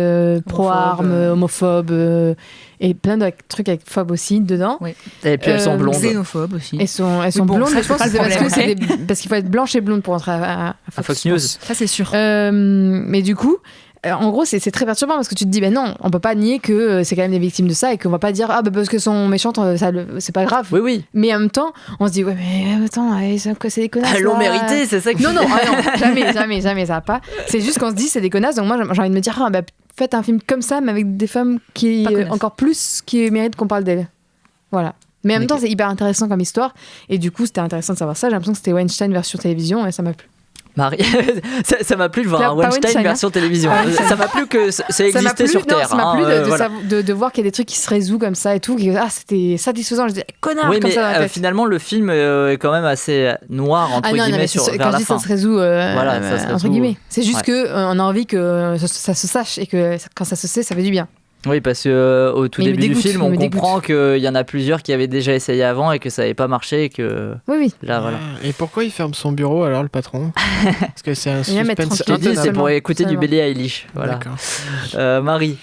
pro-armes, homophobes, et plein de trucs avec phobes aussi dedans. Oui. Et puis elles sont blondes. Xénophobes aussi. Elles sont blondes, mais je pense que c'est parce qu'il faut être blanche et blonde pour entrer à Fox News. Ça, c'est sûr. Mais du coup... en gros, c'est très perturbant parce que tu te dis, ben non, on peut pas nier que c'est quand même des victimes de ça et qu'on va pas dire, ah, bah, parce que sont méchantes, c'est pas grave. Oui. Mais en même temps, on se dit, ouais, mais attends, c'est des connasses. Elles l'ont mérité, c'est ça que Non, jamais, ça va pas. C'est juste qu'on se dit, c'est des connasses, donc moi, j'ai envie de me dire, ah, bah, faites un film comme ça, mais avec des femmes qui encore plus qui méritent qu'on parle d'elles. Voilà. Mais en même temps, c'est hyper intéressant comme histoire. Et du coup, c'était intéressant de savoir ça. J'ai l'impression que c'était Weinstein version télévision et ça m'a plu. Marie, ça m'a plu de voir un Weinstein version télévision. Ça m'a plu que ça existait sur Terre. Ça m'a plu de voir qu'il y a des trucs qui se résolvent comme ça et tout. C'était satisfaisant. Je disais, connard, oui, comme mais ça dans la tête. Finalement, le film est quand même assez noir, entre guillemets, vers quand je la dis fin. ça se résout, Voilà, ça se entre résout. guillemets. C'est juste qu'on a envie que ça se sache et que quand ça se sait, ça fait du bien. Oui, parce que au tout Mais il me début du dégoûte, film, il on me comprend qu'il y en a plusieurs qui avaient déjà essayé avant et que ça n'avait pas marché et que... Oui. Là, voilà. Et pourquoi il ferme son bureau alors, le patron? Parce que c'est un suspense. Je te dis, c'est pour écouter du Billie Eilish. Voilà. Marie.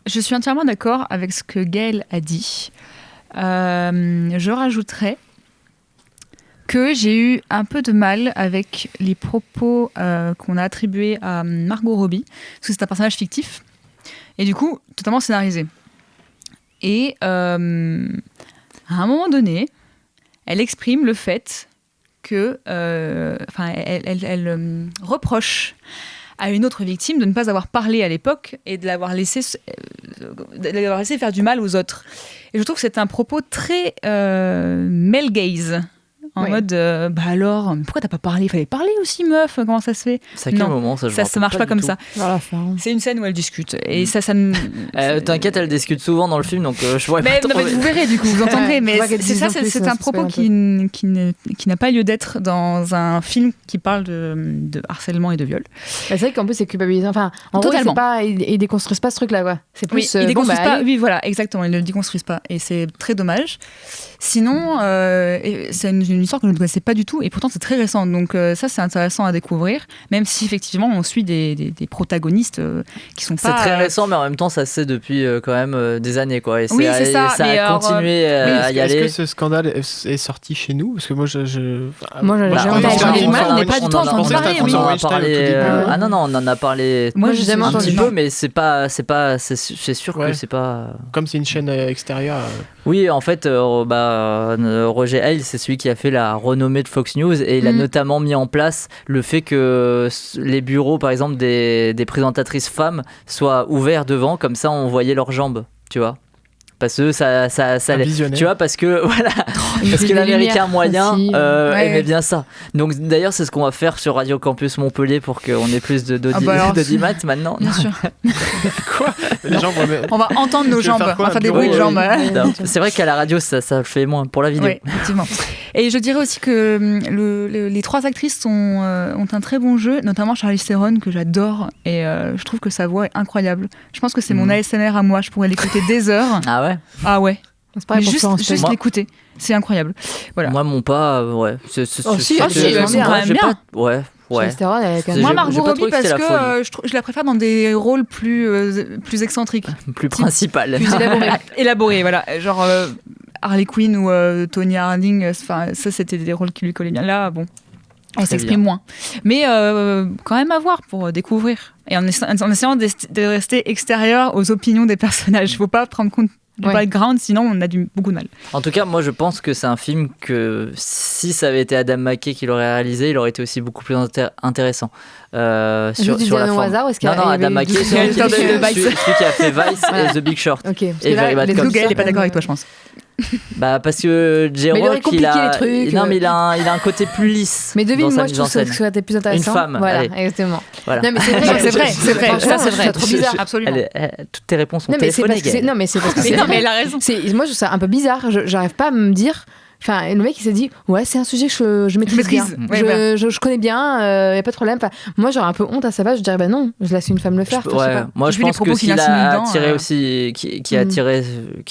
Je suis entièrement d'accord avec ce que Gaël a dit. Je rajouterais que j'ai eu un peu de mal avec les propos qu'on a attribués à Margot Robbie, parce que c'est un personnage fictif. Et du coup, totalement scénarisé. Et à un moment donné, elle exprime le fait que... elle reproche à une autre victime de ne pas avoir parlé à l'époque et de l'avoir laissé faire du mal aux autres. Et je trouve que c'est un propos très male gaze. En mode, bah alors, pourquoi t'as pas parlé? Il fallait parler aussi, meuf, comment ça se fait? C'est à quel moment ça? Ça marche pas comme ça. Voilà, c'est une scène où elles discutent. Et ça t'inquiète, elles discutent souvent dans le film, donc je pourrais pas mais vous verrez, du coup, vous entendrez. Mais c'est un propos qui n'a pas lieu d'être dans un film qui parle de harcèlement et de viol. C'est vrai qu'en plus, c'est culpabilisant. Enfin, en gros, ils déconstruisent pas ce truc-là, quoi. C'est plus. Ils déconstruisent pas. Oui, voilà, exactement. Ils ne le déconstruisent pas. Et c'est très dommage. Sinon, c'est une histoire que je ne connaissais pas du tout et pourtant c'est très récent, donc ça c'est intéressant à découvrir, même si effectivement on suit des protagonistes qui sont pas... C'est très récent, mais en même temps ça se sait depuis quand même des années, quoi. Et oui, c'est ça. Ça a continué à y aller. Est-ce que ce scandale est sorti chez nous? Parce que moi j'en ai pas du tout entendu parler. Ah non, on en a parlé moi, j'ai jamais un entendu petit peu, mais c'est sûr que c'est pas... Comme c'est une chaîne extérieure... Oui, en fait, Roger Ailes, c'est celui qui a fait la renommée de Fox News et il a notamment mis en place le fait que les bureaux, par exemple, des présentatrices femmes soient ouverts devant, comme ça on voyait leurs jambes, tu vois. Parce que ça tu vois, parce que voilà, parce que l'américain moyen aimait bien ça. Donc d'ailleurs c'est ce qu'on va faire sur Radio Campus Montpellier pour qu'on ait plus d'audimat maintenant. Bien sûr. Quoi? Les gens on va entendre nos jambes, on va faire des bruits de jambes. C'est vrai qu'à la radio ça le fait moins pour la vidéo. Oui, effectivement. Et je dirais aussi que les trois actrices ont un très bon jeu, notamment Charlize Theron que j'adore et je trouve que sa voix est incroyable. Je pense que c'est mon ASMR à moi, je pourrais l'écouter des heures. Ah ouais? Ah ouais. C'est pareil, juste l'écouter, c'est incroyable. Voilà. Moi mon pas, ouais. J'aime bien. Ouais. Moi Margot Robbie parce que je la préfère dans des rôles plus excentriques, plus principales, plus élaborés, voilà, genre Harley Quinn ou Tonya Harding. Ça c'était des rôles qui lui collaient bien. Là, bon, elle s'exprime moins, mais quand même à voir pour découvrir et en essayant de rester extérieur aux opinions des personnages. Faut pas prendre compte du background, sinon on a beaucoup de mal. En tout cas, moi je pense que c'est un film que si ça avait été Adam McKay qui l'aurait réalisé, il aurait été aussi beaucoup plus intéressant. Sur la forme. Hasard, non, Adam McKay, c'est celui qui a fait Vice et The Big Short. Okay. Et Very Bad Cops. Elle n'est pas d'accord avec toi, je pense. Bah parce que J-Rock il a il a un côté plus lisse. Mais devine, dans sa moi je mise en trouve scène. que c'était plus intéressant. Une femme, voilà, allez. exactement. Voilà. Non mais c'est vrai, ça c'est vrai. C'est trop bizarre. Absolument. Toutes tes réponses sont téléphoniques. Non mais c'est parce que mais elle a raison. Moi je trouve ça un peu bizarre. J'arrive pas à me dire. Enfin, le mec il s'est dit ouais c'est un sujet que je maîtrise bien, je connais bien, y a pas de problème. Enfin, moi j'aurais un peu honte à sa base, je dirais bah non, je laisse une femme le faire. Moi je pense que ce qu'il a attiré aussi, qui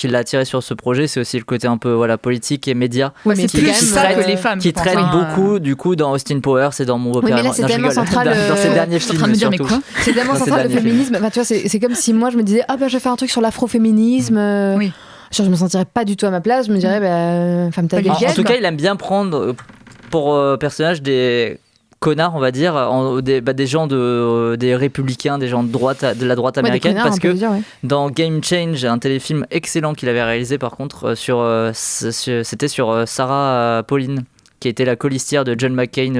l'a attiré sur ce projet, c'est aussi le côté un peu politique et média. C'est plus ça que les femmes qui traite beaucoup du coup dans Austin Powers et dans Mon beau-père. Mais là c'est tellement central dans ses derniers films surtout. C'est tellement central le féminisme. Enfin tu vois c'est comme si moi je me disais ah bah je vais faire un truc sur l'afroféminisme. Oui. Genre, je me sentirais pas du tout à ma place, je me dirais, femme ta gueule. En tout cas, il aime bien prendre pour personnage des connards, on va dire, des gens des républicains, des gens de la droite américaine, connards, parce on peut que dire, ouais. dans Game Change, un téléfilm excellent qu'il avait réalisé par contre, c'était sur Sarah Pauline, qui était la colistière de John McCain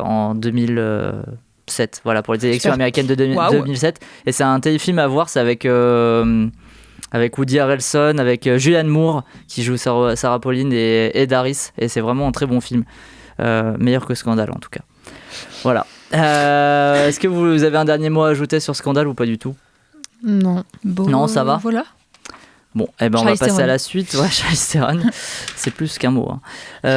en 2007, voilà, pour les élections américaines de 2007. Et c'est un téléfilm à voir, c'est avec Woody Harrelson, avec Julianne Moore qui joue Sarah Pauline et Ed Harris, et c'est vraiment un très bon film, meilleur que Scandale en tout cas. Voilà. Est-ce que vous avez un dernier mot à ajouter sur Scandale ou pas du tout? Non. Non, ça va. Voilà. Bon, on va passer à la suite. Ouais, Charlize Theron, c'est plus qu'un mot.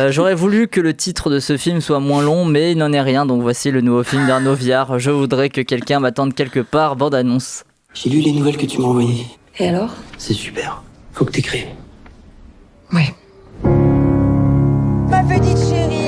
J'aurais voulu que le titre de ce film soit moins long, mais il n'en est rien. Donc voici le nouveau film d'Arnaud Viard. Je voudrais que quelqu'un m'attende quelque part. Bande-annonce. J'ai lu les nouvelles que tu m'as envoyées. Et alors? C'est super. Faut que t'écrives. Ouais. Ma petite chérie.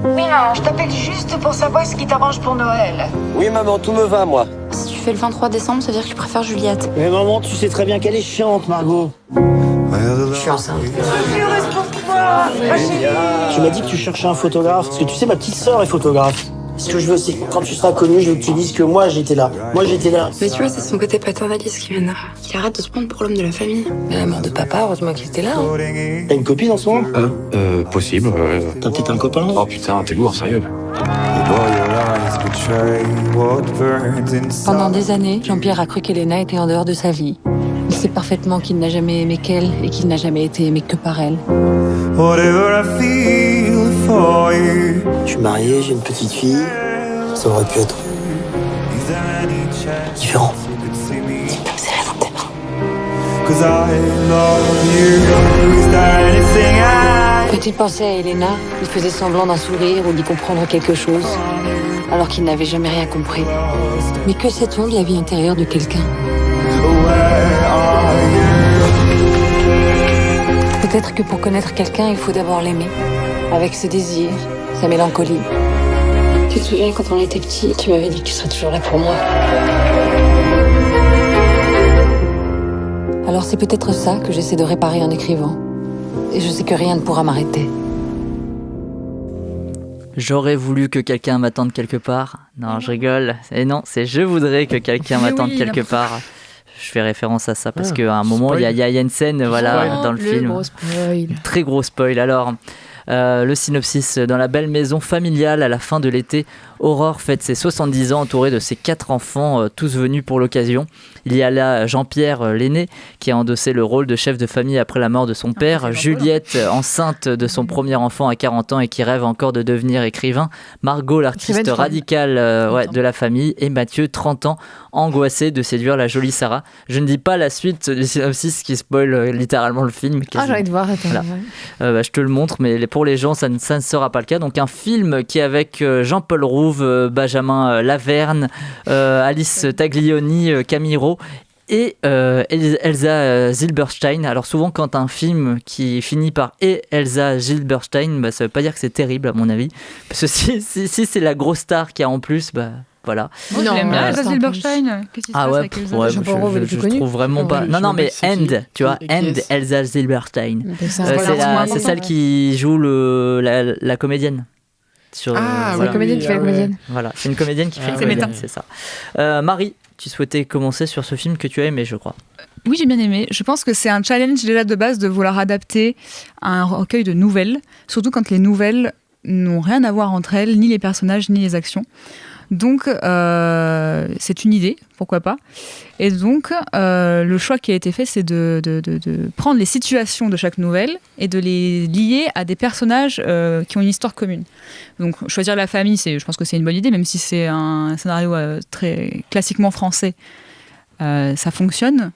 Oui, maman, je t'appelle juste pour savoir ce qui t'arrange pour Noël. Oui, maman, tout me va, moi. Si tu fais le 23 décembre, ça veut dire que tu préfères Juliette. Mais maman, tu sais très bien qu'elle est chiante, Margot. Je suis enceinte. Je suis heureuse pour toi, ma chérie. Tu m'as dit que tu cherchais un photographe, parce que tu sais, ma petite sœur est photographe. Ce que je veux, c'est que quand tu seras connu, je veux que tu dises que moi, j'étais là. Moi, j'étais là. Mais tu vois, c'est son côté paternaliste qui m'énerve. Il arrête de se prendre pour l'homme de la famille. Mais la mort de papa, heureusement qu'il était là. T'as une copine en ce moment? Possible. T'as peut-être un copain? Oh putain, t'es lourd, sérieux. Pendant des années, Jean-Pierre a cru qu'Elena était en dehors de sa vie. Il sait parfaitement qu'il n'a jamais aimé qu'elle et qu'il n'a jamais été aimé que par elle. Je suis marié, j'ai une petite fille. Ça aurait pu être différent. C'est rien dans tes mains. Quand il pensait à Elena, il faisait semblant d'un sourire ou d'y comprendre quelque chose, alors qu'il n'avait jamais rien compris. Mais que sait-on de la vie intérieure de quelqu'un? Peut-être que pour connaître quelqu'un, il faut d'abord l'aimer, avec ses désirs, sa mélancolie. Tu te souviens quand on était petits, tu m'avais dit que tu serais toujours là pour moi. Alors c'est peut-être ça que j'essaie de réparer en écrivant. Et je sais que rien ne pourra m'arrêter. J'aurais voulu que quelqu'un m'attende quelque part. Non, je rigole. Et non, c'est je voudrais que quelqu'un m'attende quelque part. Je fais référence à ça parce qu'à un moment, il y a une scène dans le film. Gros spoil. Très gros spoil. Alors, le synopsis. Dans la belle maison familiale à la fin de l'été, Aurore fête ses 70 ans entourée de ses 4 enfants, tous venus pour l'occasion. Il y a là Jean-Pierre, l'aîné, qui a endossé le rôle de chef de famille après la mort de son père. Juliette, enceinte de son premier enfant à 40 ans et qui rêve encore de devenir écrivain. Margot, l'artiste radicale de la famille. Et Mathieu, 30 ans, angoissé de séduire la jolie Sarah. Je ne dis pas la suite du synopsis qui spoil littéralement le film. J'ai envie de voir. Attends, voilà. Je te le montre, mais pour les gens, ça ne sera pas le cas. Donc un film qui est avec Jean-Paul Rouve, Benjamin Laverne, Alice Taglioni, Camilo et Elsa Zilberstein. Alors souvent quand un film qui finit par et Elsa Zilberstein, ça veut pas dire que c'est terrible à mon avis. Parce que si c'est la grosse star qui a en plus, voilà. Moi, je l'aime bien, Elsa Zilberstein. Qu'est-ce qui se passe avec Elsa? Je trouve vraiment pas. Non, mais tu vois, Elsa Zilberstein. C'est celle qui joue la comédienne. C'est la comédienne qui fait la comédienne. Voilà, c'est une comédienne qui fait une comédienne, c'est ça. Marie, tu souhaitais commencer sur ce film que tu as aimé, je crois. Oui, j'ai bien aimé. Je pense que c'est un challenge déjà de base de vouloir adapter un recueil de nouvelles, surtout quand les nouvelles n'ont rien à voir entre elles, ni les personnages, ni les actions. Donc, c'est une idée, pourquoi pas. Et donc, le choix qui a été fait, c'est de prendre les situations de chaque nouvelle et de les lier à des personnages qui ont une histoire commune. Donc, choisir la famille, je pense que c'est une bonne idée, même si c'est un scénario très classiquement français. Ça fonctionne.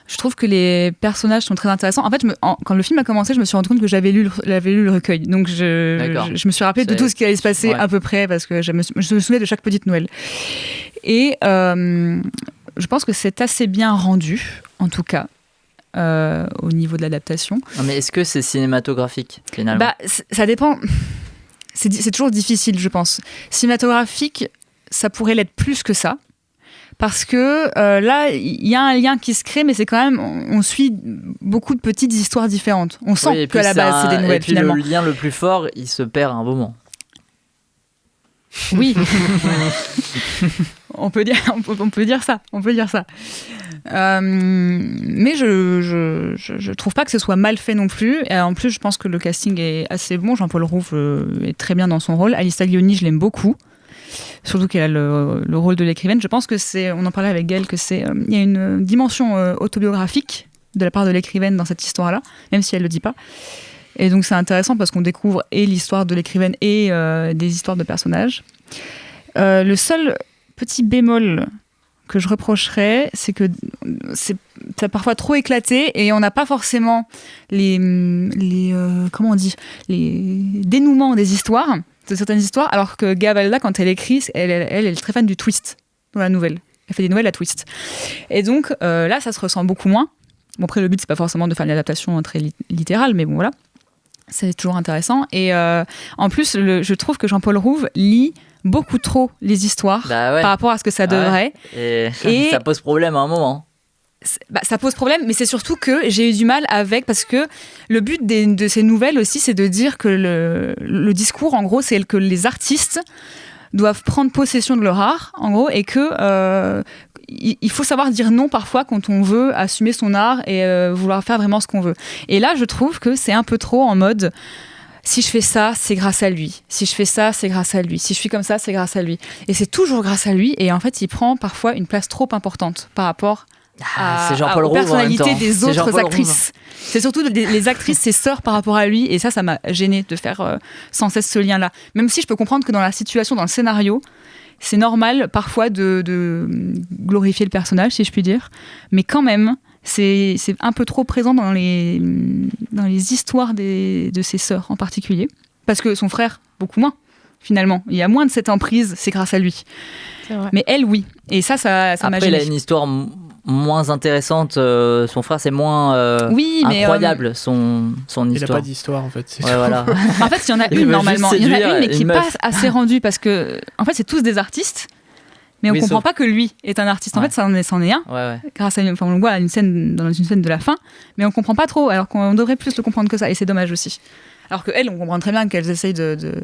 Je trouve que les personnages sont très intéressants. En fait, quand le film a commencé, je me suis rendu compte que j'avais lu le recueil. Donc, je me suis rappelé de tout ce qui allait se passer à peu près, parce que je me souvenais de chaque petite Noël. Et je pense que c'est assez bien rendu, en tout cas, au niveau de l'adaptation. Mais est-ce que c'est cinématographique, finalement? Ça dépend. C'est toujours difficile, je pense. Cinématographique, ça pourrait l'être plus que ça. parce que là, il y a un lien qui se crée, mais c'est quand même, on suit beaucoup de petites histoires différentes. On sent qu'à la base, c'est des nouvelles, et puis finalement. le lien le plus fort, il se perd à un moment. Oui. on peut dire ça. Mais je trouve pas que ce soit mal fait non plus. Et en plus, je pense que le casting est assez bon. Jean-Paul Rouve est très bien dans son rôle. Alice Taglioni, je l'aime beaucoup. Surtout qu'elle a le rôle de l'écrivaine. Je pense que on en parlait avec Gaëlle, il y a une dimension autobiographique de la part de l'écrivaine dans cette histoire-là, même si elle le dit pas. Et donc c'est intéressant parce qu'on découvre et l'histoire de l'écrivaine et des histoires de personnages. Le seul petit bémol que je reprocherais, c'est que c'est parfois trop éclaté et on n'a pas forcément les dénouements des histoires, de certaines histoires, alors que Gavalda, quand elle écrit, elle est très fan du twist dans la nouvelle. Elle fait des nouvelles à twist. Et donc là, ça se ressent beaucoup moins. Bon, après, le but, c'est pas forcément de faire une adaptation très littérale, mais bon, voilà. C'est toujours intéressant. Et en plus, je trouve que Jean-Paul Rouve lit beaucoup trop les histoires par rapport à ce que ça devrait. Ouais. Et ça pose problème à un moment. Ça pose problème, mais c'est surtout que j'ai eu du mal avec, parce que le but de ces nouvelles aussi, c'est de dire que le discours, en gros, c'est que les artistes doivent prendre possession de leur art, en gros, et que il faut savoir dire non parfois quand on veut assumer son art et vouloir faire vraiment ce qu'on veut. Et là, je trouve que c'est un peu trop en mode... Si je fais ça, c'est grâce à lui. Si je fais ça, c'est grâce à lui. Si je suis comme ça, c'est grâce à lui. Et c'est toujours grâce à lui. Et en fait, il prend parfois une place trop importante par rapport aux personnalités des autres actrices. C'est surtout les actrices, ses sœurs par rapport à lui. Et ça m'a gênée de faire sans cesse ce lien-là. Même si je peux comprendre que dans la situation, dans le scénario, c'est normal parfois de glorifier le personnage, si je puis dire. Mais quand même... C'est un peu trop présent dans les histoires de ses sœurs en particulier. Parce que son frère, beaucoup moins, finalement. Il y a moins de cette emprise, c'est grâce à lui. C'est vrai. Mais elle, oui. Et ça m'a gêné. Après, il a une histoire moins intéressante. Son frère, c'est moins incroyable, son histoire. Il n'a pas d'histoire, en fait. Ouais, voilà. En fait, il y en a une, normalement. Il y en a une, mais qui n'est pas assez rendue. Parce que, en fait, c'est tous des artistes. Mais on ne comprend pas que lui est un artiste. En fait, c'en est un. Ouais. Grâce à on le voit dans une scène de la fin, mais on ne comprend pas trop, alors qu'on devrait plus le comprendre que ça. Et c'est dommage aussi. Alors qu'elles, on comprend très bien qu'elles essayent de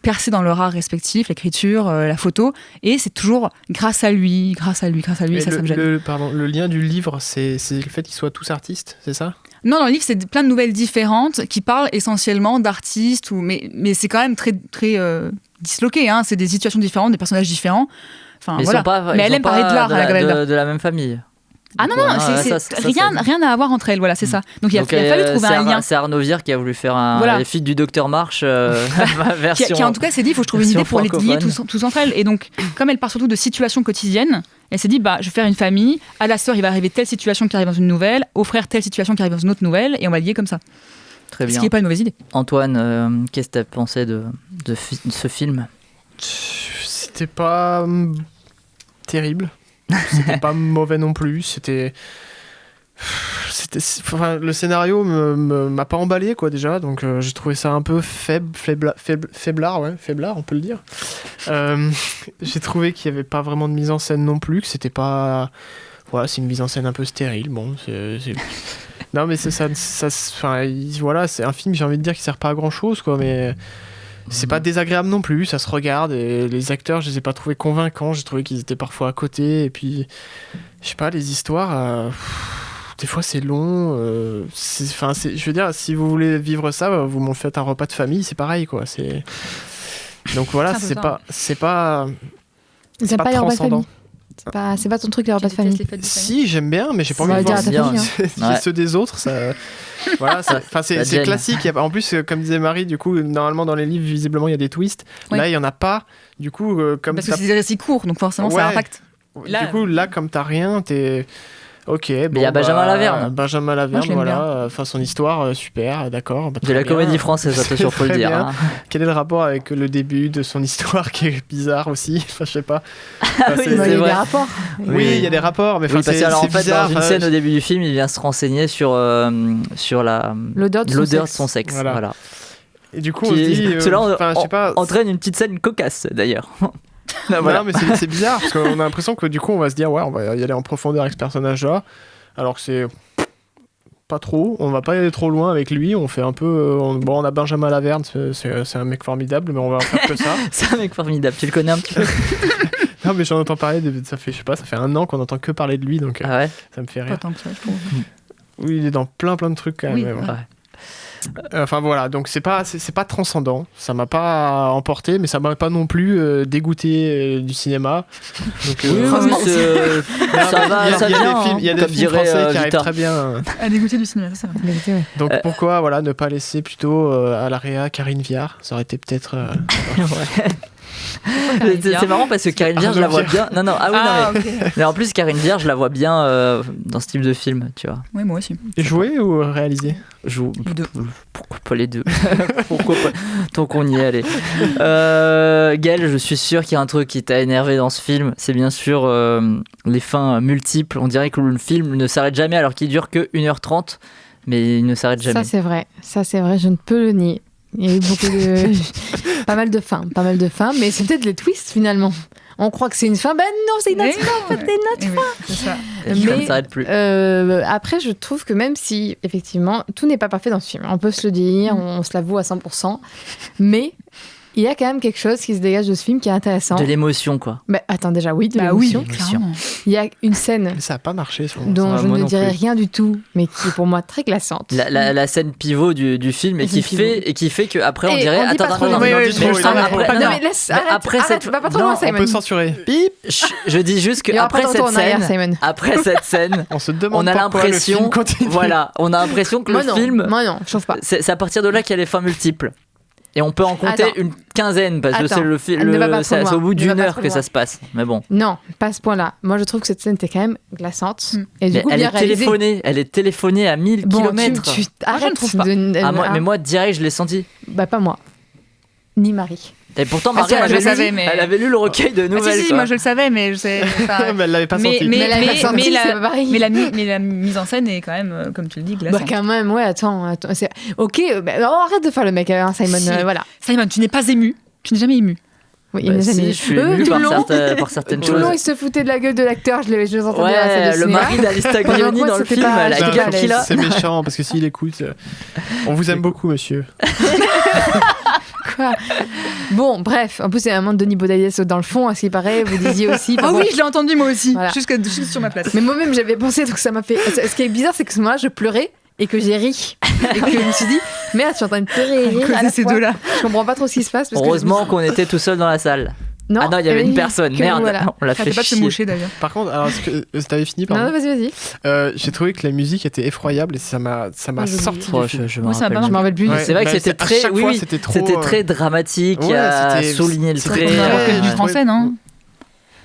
percer dans leur art respectif, l'écriture, la photo. Et c'est toujours grâce à lui. Et ça me gêne. Le lien du livre, c'est le fait qu'ils soient tous artistes, c'est ça ? Non, dans le livre, c'est plein de nouvelles différentes qui parlent essentiellement d'artistes, mais c'est quand même très, très disloqué. Hein. C'est des situations différentes, des personnages différents. Enfin, voilà. Mais elle aime parler de l'art à la Gavalda. De la même famille. Ah non, rien à voir entre elles, voilà, c'est ça. Donc il a fallu trouver un lien. C'est Arnaud Vire qui a voulu faire les filles du Docteur March version. Qui en tout cas s'est dit, il faut que je trouve une idée pour les lier tous entre elles. Et donc, comme elle part surtout de situations quotidiennes, elle s'est dit, je vais faire une famille. À la sœur, il va arriver telle situation qui arrive dans une nouvelle. Au frère, telle situation qui arrive dans une autre nouvelle. Et on va lier comme ça. Très bien. Ce qui n'est pas une mauvaise idée. Antoine, qu'est-ce que tu as pensé de ce film ? C'était pas terrible. C'était pas mauvais non plus. Le scénario m'a pas emballé, quoi, déjà. Donc j'ai trouvé ça un peu faiblard, on peut le dire. J'ai trouvé qu'il y avait pas vraiment de mise en scène non plus, que c'était pas... Voilà, c'est une mise en scène un peu stérile. Bon, non, mais c'est un film, j'ai envie de dire, qui sert pas à grand chose, quoi, mais c'est pas désagréable non plus, ça se regarde. Et les acteurs, je les ai pas trouvés convaincants, j'ai trouvé qu'ils étaient parfois à côté. Et puis, je sais pas, les histoires, des fois c'est long. Je veux dire, si vous voulez vivre ça, vous m'en faites un repas de famille, c'est pareil, quoi. Donc voilà, c'est pas transcendant. C'est pas ton truc, les repas de famille. Si, j'aime bien, mais j'ai pas envie de voir ceux des autres. Ça... Voilà, c'est classique. En plus, comme disait Marie, du coup, normalement dans les livres, visiblement, il y a des twists. Oui. Là, il y en a pas. Du coup, parce que c'est des récits courts, donc forcément, ça impacte. Du coup, là, comme t'as rien, t'es... Ok, mais il y a Benjamin Laverne. Benjamin Laverne, voilà. Enfin, son histoire, super, d'accord. De la comédie française, attention, faut le dire. Hein. Quel est le rapport avec le début de son histoire qui est bizarre aussi? Enfin, je sais pas. Il y a des rapports. Oui, il y a des rapports, mais parce que alors, en fait, bizarre. Dans une scène au début du film, il vient se renseigner sur l'odeur de son sexe. Voilà. Et du coup, on se dit... Cela entraîne une petite scène cocasse, d'ailleurs. Voilà. Non, mais c'est bizarre parce qu'on a l'impression que du coup on va se dire ouais, on va y aller en profondeur avec ce personnage-là, alors que c'est pas trop. On va pas aller trop loin avec lui. On fait un peu. On a Benjamin Laverne, c'est un mec formidable, mais on va faire que ça. C'est un mec formidable. Tu le connais un petit peu? Non, mais j'en entends parler. Ça fait 1 an qu'on entend que parler de lui, donc ça me fait rire. Pas tant que ça, je trouve. Oui, il est dans plein de trucs quand même. Oui, mais bon. Enfin voilà, donc c'est pas transcendant, ça m'a pas emporté, mais ça m'a pas non plus dégoûté du cinéma. Donc, il y a des films français qui arrivent très bien à dégoûter du cinéma, ça va. Donc pourquoi ne pas laisser plutôt à la réa Karine Viard, ça aurait été peut-être c'est marrant parce que Karine Viard, je la vois bien. Mais en plus Karine Viard, je la vois bien dans ce type de film, tu vois. Oui, moi aussi. Jouer ou réaliser? Les deux. Pourquoi pas les deux? Pourquoi pas? Tant qu'on y est, allez. Gaël, je suis sûr qu'il y a un truc qui t'a énervé dans ce film. C'est bien sûr les fins multiples. On dirait que le film ne s'arrête jamais alors qu'il dure que 1h30, mais il ne s'arrête jamais. Ça c'est vrai, je ne peux le nier. Il y a eu pas mal de fins, mais c'est peut-être les twists finalement. On croit que c'est une fin, ben non, c'est une autre fin, en fait, c'est une autre fin. C'est ça. Ça ne s'arrête plus. Après, je trouve que même si, effectivement, tout n'est pas parfait dans ce film, on peut se le dire, on se l'avoue à 100%, mais il y a quand même quelque chose qui se dégage de ce film qui est intéressant. De l'émotion, quoi. Bah, attends, déjà, oui, de l'émotion. Oui, il y a une scène ça n'a pas marché, dont je ne dirai rien du tout, mais qui est pour moi très glaçante. La scène pivot du film et qui fait qu'après on dirait... Attends, après cette... Va pas trop loin, Simon. On peut censurer. Bip. Je dis juste qu'après cette scène, on se demande on a l'impression... Voilà, on a l'impression que le film... Moi non, je trouve pas. C'est à partir de là qu'il y a les fins multiples. Et on peut en compter une quinzaine, parce que c'est au bout d'une heure que ça se passe. Mais bon. Non, pas à ce point-là. Moi, je trouve que cette scène était quand même glaçante. Et du coup, elle est téléphonée à 1000 km. Arrête, mais moi, direct, je l'ai senti. Bah, pas moi. Ni Marie. Et pourtant, Marie, elle avait lu le recueil de nouvelles. Si, moi je le savais, mais je sais. Mais elle l'avait pas senti. Mais la mise en scène est quand même, comme tu le dis, glaçante. Bah, quand même, ouais, attends. Ok, arrête de faire le mec, hein, Simon. Voilà. Simon, tu n'es pas ému. Tu n'es jamais ému. Oui, il n'est jamais ému. Je suis ému par certaines choses. Tout le long, il se foutait de la gueule de l'acteur. Je les entendais à la salle de le cinéma. mari d'Alista Glioni dans le film, la gueule qu'il a. C'est méchant, parce que s'il écoute, on vous aime beaucoup, monsieur. Quoi? Bon, bref, en plus c'est un moment de Denis Baudelaire dans le fond, à ce qui paraît, vous disiez aussi. Ah oui, je l'ai entendu moi aussi, voilà. Jusque sur ma place. Mais moi-même j'avais pensé, donc ça m'a fait. Ce qui est bizarre, c'est que ce moment-là, je pleurais et que j'ai ri. Et que je me suis dit, merde, je suis en train de pleurer et rire à la ces fois. deux-là. Je comprends pas trop ce qui se passe. Heureusement qu'on était tout seul dans la salle. Non, il y avait une personne. Merde, voilà. On l'a fait pas de se moucher d'ailleurs. Par contre, alors t'avais fini par Non, vas-y. J'ai trouvé que la musique était effroyable et ça m'a sorti. Je me rappelle plus. C'est vrai que c'était très très dramatique. À souligner le trait. Du français, non?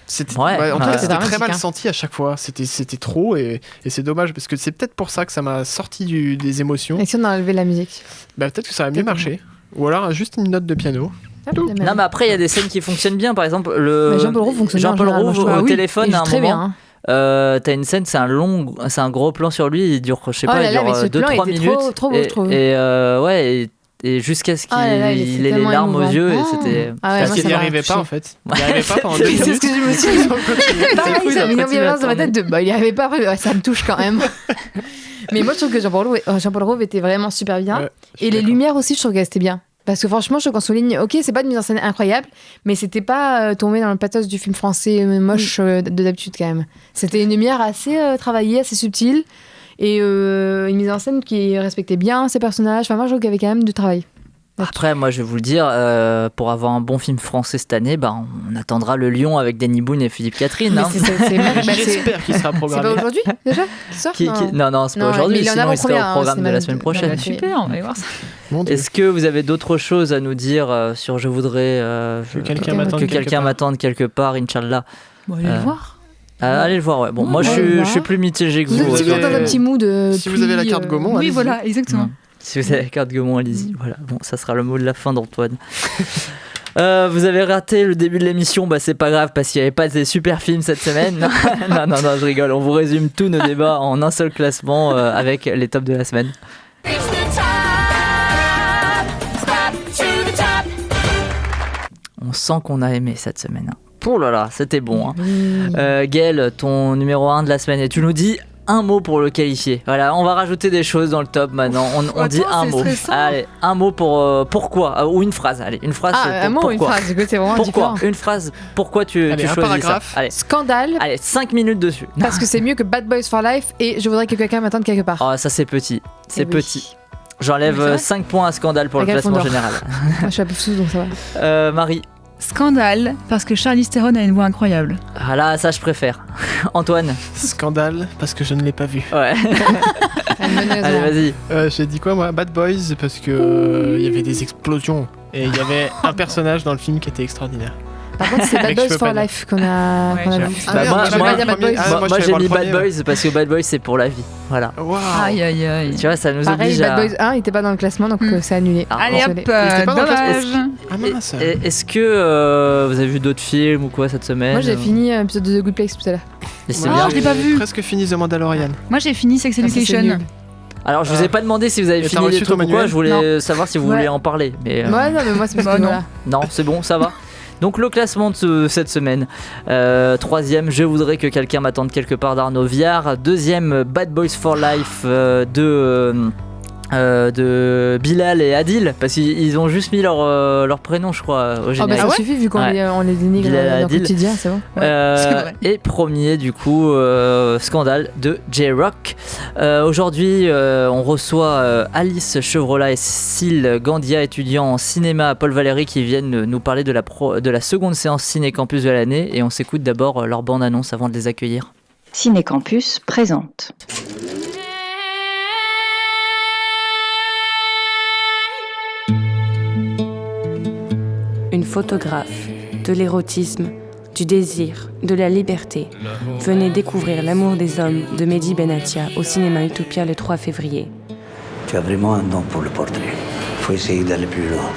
C'était très mal senti à chaque fois. C'était trop et c'est dommage parce que c'est peut-être pour ça que ça m'a sorti des émotions. Et si on a enlevé la musique? Peut-être que ça a mieux marché. Ou alors juste une note de piano. Non, mais après il y a des scènes qui fonctionnent bien. Par exemple, Jean-Paul Rouve au téléphone à un moment. Bien. T'as une scène, c'est un gros plan sur lui. Il dure, je sais pas, il dure 2-3 minutes. Trop beau, je trouve. Et jusqu'à ce qu'il ait les larmes aux yeux, et c'était. Parce qu'il n'y arrivait pas en fait. Il n'y arrivait pas pendant 2 minutes. C'est ce que je me suis dit. Pareil, ça met une ambivalence dans ma tête de. Il n'y arrivait pas, ça me touche quand même. Mais moi, je trouve que Jean-Paul Rouve était vraiment super bien. Et les lumières aussi, je trouve qu'elles étaient bien. Parce que franchement, je trouve qu'on souligne, ok, c'est pas une mise en scène incroyable, mais c'était pas tombé dans le pathos du film français moche de d'habitude quand même. C'était une lumière assez travaillée, assez subtile, et une mise en scène qui respectait bien ses personnages. Enfin, moi, je trouve qu'il y avait quand même du travail. Après, moi, je vais vous le dire, pour avoir un bon film français cette année, on attendra Le Lion avec Danny Boone et Philippe Catherine. J'espère qu'il sera programmé. C'est pas aujourd'hui déjà Non, c'est pas aujourd'hui, sinon il sera au programme de la semaine prochaine. Super, on va aller voir ça. Est-ce que vous avez d'autres choses à nous dire sur Je voudrais que quelqu'un m'attende quelque part, Inch'Allah? Allez le voir. Allez le voir, ouais. Bon, moi je suis plus mitigé que vous. Si vous avez un petit mood. Si vous avez la carte Gaumont, oui, voilà, exactement. Si vous avez la carte Gaumont, allez-y. Voilà, bon, ça sera le mot de la fin d'Antoine. Vous avez raté le début de l'émission, c'est pas grave parce qu'il n'y avait pas de super films cette semaine. non, je rigole. On vous résume tous nos débats en un seul classement avec les tops de la semaine. On sent qu'on a aimé cette semaine. Oh là là, c'était bon. Hein. Gaël, ton numéro 1 de la semaine, et tu nous dis un mot pour le qualifier. Voilà, on va rajouter des choses dans le top maintenant. On dit un mot. Allez, un mot pour pourquoi ou une phrase. Allez, une phrase. Un mot ou une phrase. C'est vraiment pourquoi différent. Une phrase. Pourquoi tu choisis ça? Allez. Scandale. Allez, 5 minutes dessus. Parce que c'est mieux que Bad Boys for Life et je voudrais que quelqu'un m'attende quelque part. Oh, ça c'est petit. C'est petit. J'enlève 5 points à Scandale pour le classement général. Moi, je suis un peu sous donc ça va. Marie. Scandale, parce que Charlize Theron a une voix incroyable. Ah là, ça je préfère. Antoine. Scandale, parce que je ne l'ai pas vu. Ouais. Allez, vas-y. J'ai dit quoi moi? Bad Boys, parce que il y avait des explosions. Et il y avait un personnage dans le film qui était extraordinaire. Par contre, c'est Bad Boys for Life qu'on a vu. Moi j'ai mis Bad Boys parce que Bad Boys c'est pour la vie. Voilà. Wow. Aïe aïe aïe. Tu vois, ça nous Pareil, oblige Bad Boys 1, il était pas dans le classement donc c'est annulé. Allez hop, dommage. Est-ce que vous avez vu d'autres films ou quoi cette semaine? Moi j'ai fini l'épisode de The Good Place tout à l'heure. Et c'est bien. Je l'ai pas vu. Presque fini The Mandalorian. Moi j'ai fini Sex Education. Alors je vous ai pas demandé si vous avez fini les trucs ou quoi, je voulais savoir si vous voulez en parler. Mais ouais, non, mais moi c'est parce que voilà. Non, c'est bon, ça va. Donc le classement de cette semaine. 3e, Je voudrais que quelqu'un m'attende quelque part d'Arnaud Viard. 2e, Bad Boys for Life de Bilal et Adil, parce qu'ils ont juste mis leur prénom, je crois, au générique. Ça suffit vu qu'on les dénigre dans le quotidien, c'est bon. Et premier, du coup, Scandale de J-Rock. Aujourd'hui, on reçoit Alice Chevrolat et Cécile Gandia, étudiants en cinéma à Paul Valéry, qui viennent nous parler de la seconde séance Ciné Campus de l'année. Et on s'écoute d'abord leur bande-annonce avant de les accueillir. Ciné Campus présente. Une photographe, de l'érotisme, du désir, de la liberté. Venez découvrir L'amour des hommes de Mehdi Benatia au cinéma Utopia le 3 février. Tu as vraiment un don pour le portrait. Il faut essayer d'aller plus loin.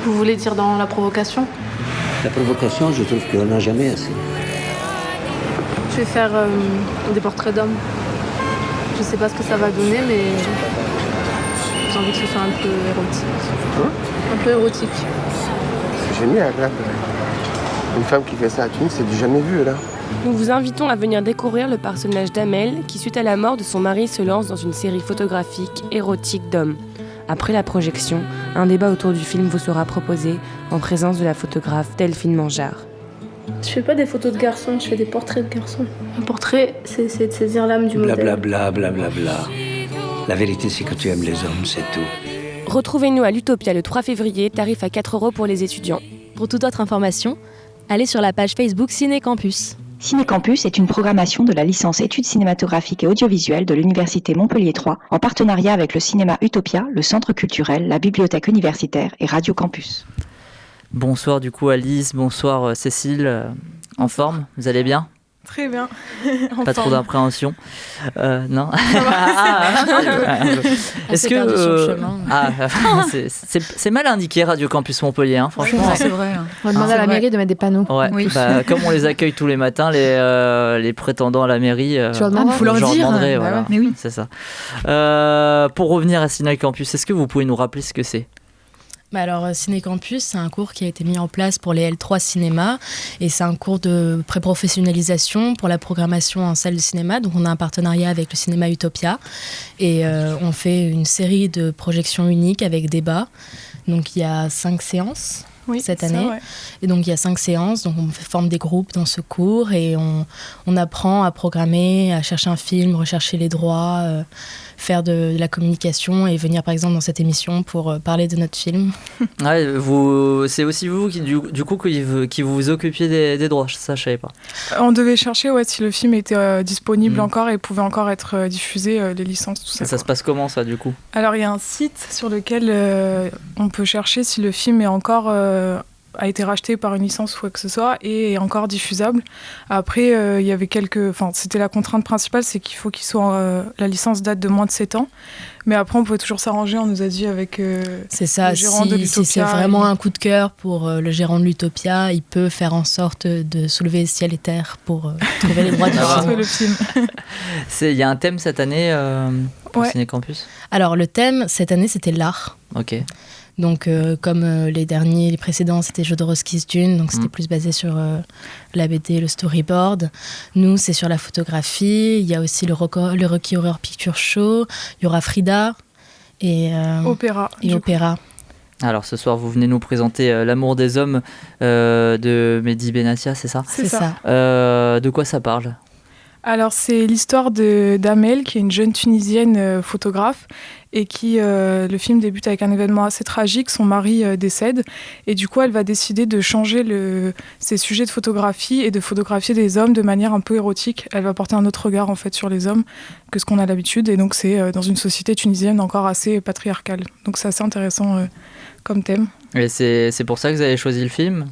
Vous voulez dire dans la provocation? La provocation, je trouve qu'on n'a jamais assez. Je vais faire des portraits d'hommes. Je sais pas ce que ça va donner, mais j'ai envie que ce soit un peu érotique. Un peu érotique. C'est génial, là. Une femme qui fait ça à Tunis, c'est du jamais vu, là. Nous vous invitons à venir découvrir le personnage d'Amel qui, suite à la mort de son mari, se lance dans une série photographique érotique d'hommes. Après la projection, un débat autour du film vous sera proposé en présence de la photographe Delphine Mangeard. Je fais pas des photos de garçons, je fais des portraits de garçons. Un portrait, c'est de saisir l'âme du modèle. Blablabla, blablabla. La vérité, c'est que tu aimes les hommes, c'est tout. Retrouvez-nous à l'Utopia le 3 février, tarif à 4 € pour les étudiants. Pour toute autre information, allez sur la page Facebook Ciné Campus. Ciné Campus est une programmation de la licence études cinématographiques et audiovisuelles de l'Université Montpellier 3 en partenariat avec le cinéma Utopia, le centre culturel, la bibliothèque universitaire et Radio Campus. Bonsoir du coup Alice, bonsoir Cécile, en forme, vous allez bien? Très bien. Pas trop d'appréhension. Non. Est-ce que c'est mal indiqué Radio Campus Montpellier, hein, franchement. C'est vrai. On va demander à la mairie de mettre des panneaux. Ouais. Oui. Comme on les accueille tous les matins, les prétendants à la mairie. Faut leur dire. Voilà. Mais oui. C'est ça. Pour revenir à Ciné Campus, est-ce que vous pouvez nous rappeler ce que c'est? Alors, Ciné Campus, c'est un cours qui a été mis en place pour les L3 cinéma et c'est un cours de pré-professionnalisation pour la programmation en salle de cinéma. Donc, on a un partenariat avec le cinéma Utopia et on fait une série de projections uniques avec débat. Donc, il y a 5 séances cette année. Ouais. Et donc, il y a 5 séances. Donc, on forme des groupes dans ce cours et on apprend à programmer, à chercher un film, rechercher les droits, faire de la communication et venir par exemple dans cette émission pour parler de notre film. Ouais, c'est aussi vous qui du coup qui vous occupiez des droits, ça je savais pas. On devait chercher si le film était disponible encore et pouvait encore être diffusé, les licences, tout ça. Ça se passe comment ça du coup? Alors il y a un site sur lequel on peut chercher si le film est encore a été racheté par une licence ou quoi que ce soit et est encore diffusable. Après, il y avait c'était la contrainte principale, c'est qu'il faut la licence date de moins de 7 ans. Mais après, on pouvait toujours s'arranger, on nous a dit avec c'est ça, le gérant de l'Utopia. Si c'est vraiment un coup de cœur pour le gérant de l'Utopia, il peut faire en sorte de soulever ciel et terre pour trouver les droits du film. Il y a un thème cette année pour Ciné Campus? Alors, le thème, cette année, c'était l'art. Ok. Donc, comme les précédents, c'était Jodorowsky's Dune, donc c'était plus basé sur la BD, le storyboard. Nous, c'est sur la photographie. Il y a aussi le Rocky Horror Picture Show. Il y aura Frida et Opéra. Alors ce soir, vous venez nous présenter L'amour des hommes de Mehdi Benatia, c'est ça ? C'est ça. De quoi ça parle ? Alors c'est l'histoire d'Amel, qui est une jeune Tunisienne photographe, et qui, le film débute avec un événement assez tragique, son mari décède, et du coup elle va décider de changer ses sujets de photographie et de photographier des hommes de manière un peu érotique. Elle va porter un autre regard en fait sur les hommes que ce qu'on a l'habitude, et donc c'est dans une société tunisienne encore assez patriarcale. Donc c'est assez intéressant comme thème. Et c'est pour ça que vous avez choisi le film ?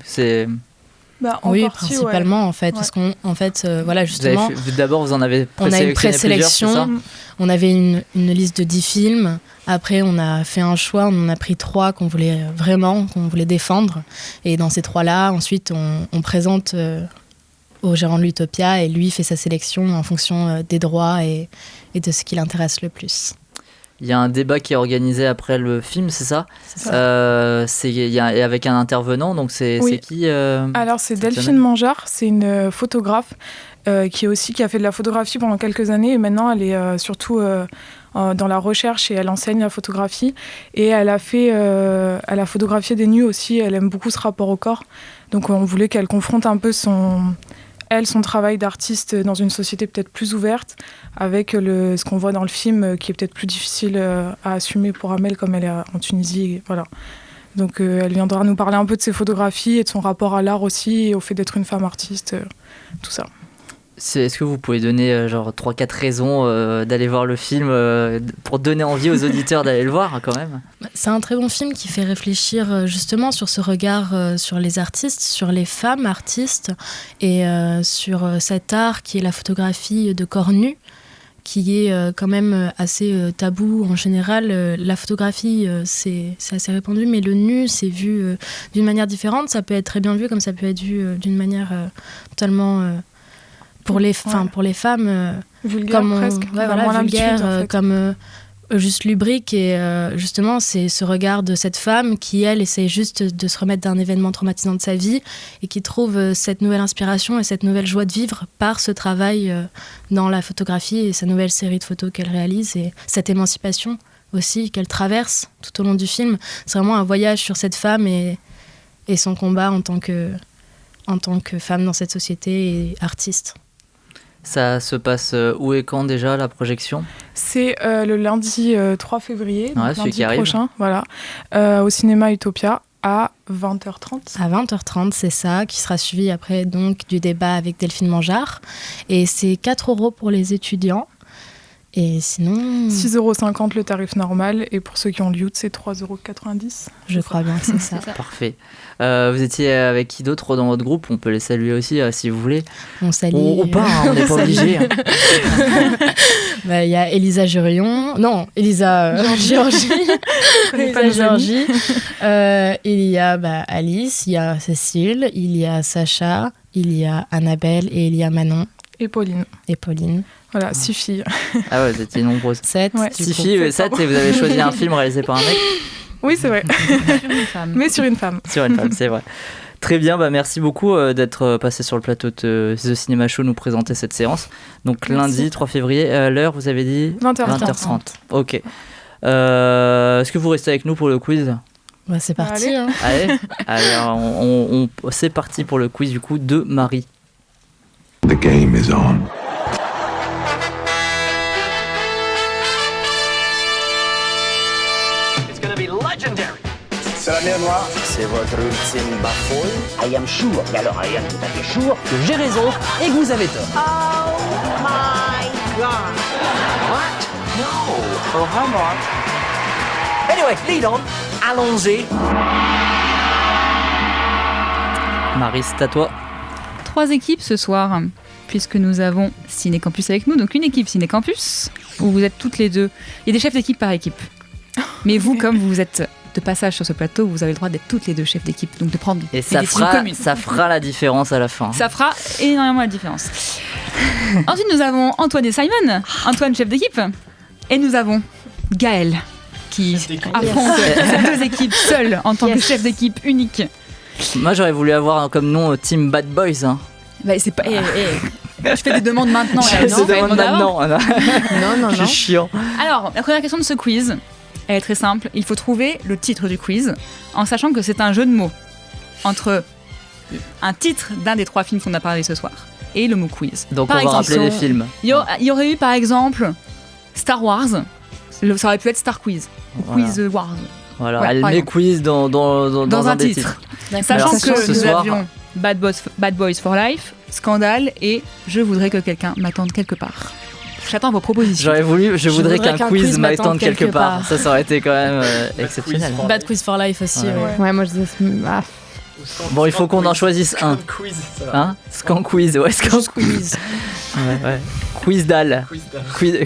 Oui, principalement en fait, parce qu'en fait, voilà, justement, d'abord vous en avez on a une présélection, on avait une liste de 10 films, après on a fait un choix, on en a pris 3 qu'on voulait défendre, et dans ces 3-là, ensuite on présente au gérant de l'Utopia, et lui fait sa sélection en fonction des droits et de ce qui l'intéresse le plus. Il y a un débat qui est organisé après le film, c'est ça ? C'est ça. Avec un intervenant, donc c'est qui Alors c'est Delphine Mangeard, c'est une photographe qui a fait de la photographie pendant quelques années, et maintenant elle est surtout dans la recherche, et elle enseigne la photographie, et elle a photographié des nus aussi. Elle aime beaucoup ce rapport au corps, donc on voulait qu'elle confronte un peu son travail d'artiste dans une société peut-être plus ouverte, avec ce qu'on voit dans le film qui est peut-être plus difficile à assumer pour Amel, comme elle est en Tunisie. Voilà. Donc elle viendra nous parler un peu de ses photographies et de son rapport à l'art aussi, et au fait d'être une femme artiste, tout ça. Est-ce que vous pouvez donner genre 3-4 raisons d'aller voir le film pour donner envie aux auditeurs d'aller le voir quand même ? C'est un très bon film qui fait réfléchir justement sur ce regard sur les artistes, sur les femmes artistes, et sur cet art qui est la photographie de corps nus, qui est quand même assez tabou en général. La photographie, c'est assez répandu, mais le nu, c'est vu d'une manière différente. Ça peut être très bien vu, comme ça peut être vu d'une manière totalement... pour les femmes, vulgaire, comme presque, vulgaire, en fait. comme juste lubrique, et justement c'est ce regard de cette femme qui, elle, essaie juste de se remettre d'un événement traumatisant de sa vie, et qui trouve cette nouvelle inspiration et cette nouvelle joie de vivre par ce travail dans la photographie et sa nouvelle série de photos qu'elle réalise, et cette émancipation aussi qu'elle traverse tout au long du film. C'est vraiment un voyage sur cette femme et son combat en tant que femme dans cette société et artiste. Ça se passe où et quand déjà, la projection ? C'est le lundi 3 février, lundi prochain, voilà, au cinéma Utopia à 20h30. À 20h30, c'est ça, qui sera suivi après donc du débat avec Delphine Mangeard. Et c'est 4 € pour les étudiants. Et sinon... 6,50 € le tarif normal, et pour ceux qui ont le Youth, c'est 3,90 €. Je crois bien que c'est ça. Parfait. Vous étiez avec qui d'autre dans votre groupe ? On peut les saluer aussi si vous voulez. On salue. Ou pas, on n'est pas obligé. Il y a Elisa Georgie. Il y a Alice, il y a Cécile, il y a Sacha, il y a Annabelle, et il y a Manon. Et Pauline. Voilà, 6 filles. Ah ouais, vous étiez nombreuses. 7. Ouais. 6 filles, 7, et vous avez choisi un film réalisé par un mec ? Oui, c'est vrai. Sur une femme. Mais sur une femme. Sur une femme, c'est vrai. Très bien, merci beaucoup d'être passé sur le plateau de The Cinema Show nous présenter cette séance. Donc lundi 3 février, l'heure, vous avez dit 20h30. Ok. Est-ce que vous restez avec nous pour le quiz ? C'est parti. Allez, c'est parti pour le quiz du coup de Marie. The game is on. It's gonna be legendary. C'est la mer Noire. C'est votre ultime bafouille. I am sure, mais alors I am tout à fait sure Que j'ai raison et que vous avez tort. Oh my god. What? No. Oh, vraiment. Anyway, lead on. Allons-y. Marie, c'est à toi. 3 équipes ce soir, puisque nous avons Ciné Campus avec nous. Donc une équipe Ciné Campus, où vous êtes toutes les deux. Il y a des chefs d'équipe par équipe. Mais vous, comme vous êtes de passage sur ce plateau, vous avez le droit d'être toutes les deux chefs d'équipe, donc de prendre et des décisions communes. Ça fera la différence à la fin. Ça fera énormément la différence. Ensuite, nous avons Antoine et Simon. Antoine, chef d'équipe. Et nous avons Gaël, qui affronte ces 2 équipes seules en tant que chef d'équipe unique. Moi, j'aurais voulu avoir comme nom Team Bad Boys. Hein. Bah, c'est pas. Je fais des demandes maintenant. Non. Je suis chiant. Alors, la première question de ce quiz, elle est très simple. Il faut trouver le titre du quiz, en sachant que c'est un jeu de mots entre un titre d'un des 3 films qu'on a parlé ce soir et le mot quiz. Donc on va rappeler les films. Il y aurait eu par exemple Star Wars, ça aurait pu être Star Quiz ou Quiz Wars. Voilà, elle met quiz dans un titre. des titres. Sachant que nous avions Bad Boys for Life, Scandale et Je voudrais que quelqu'un m'attende quelque part. J'attends vos propositions. Je voudrais qu'un quiz m'attende quelque part. Ça aurait été quand même exceptionnel. Bad Quiz for Life aussi. Ouais, moi je disais. Bon, il faut qu'on en choisisse un. Scan quiz, ouais, Scan quiz. Ouais. Quizdal.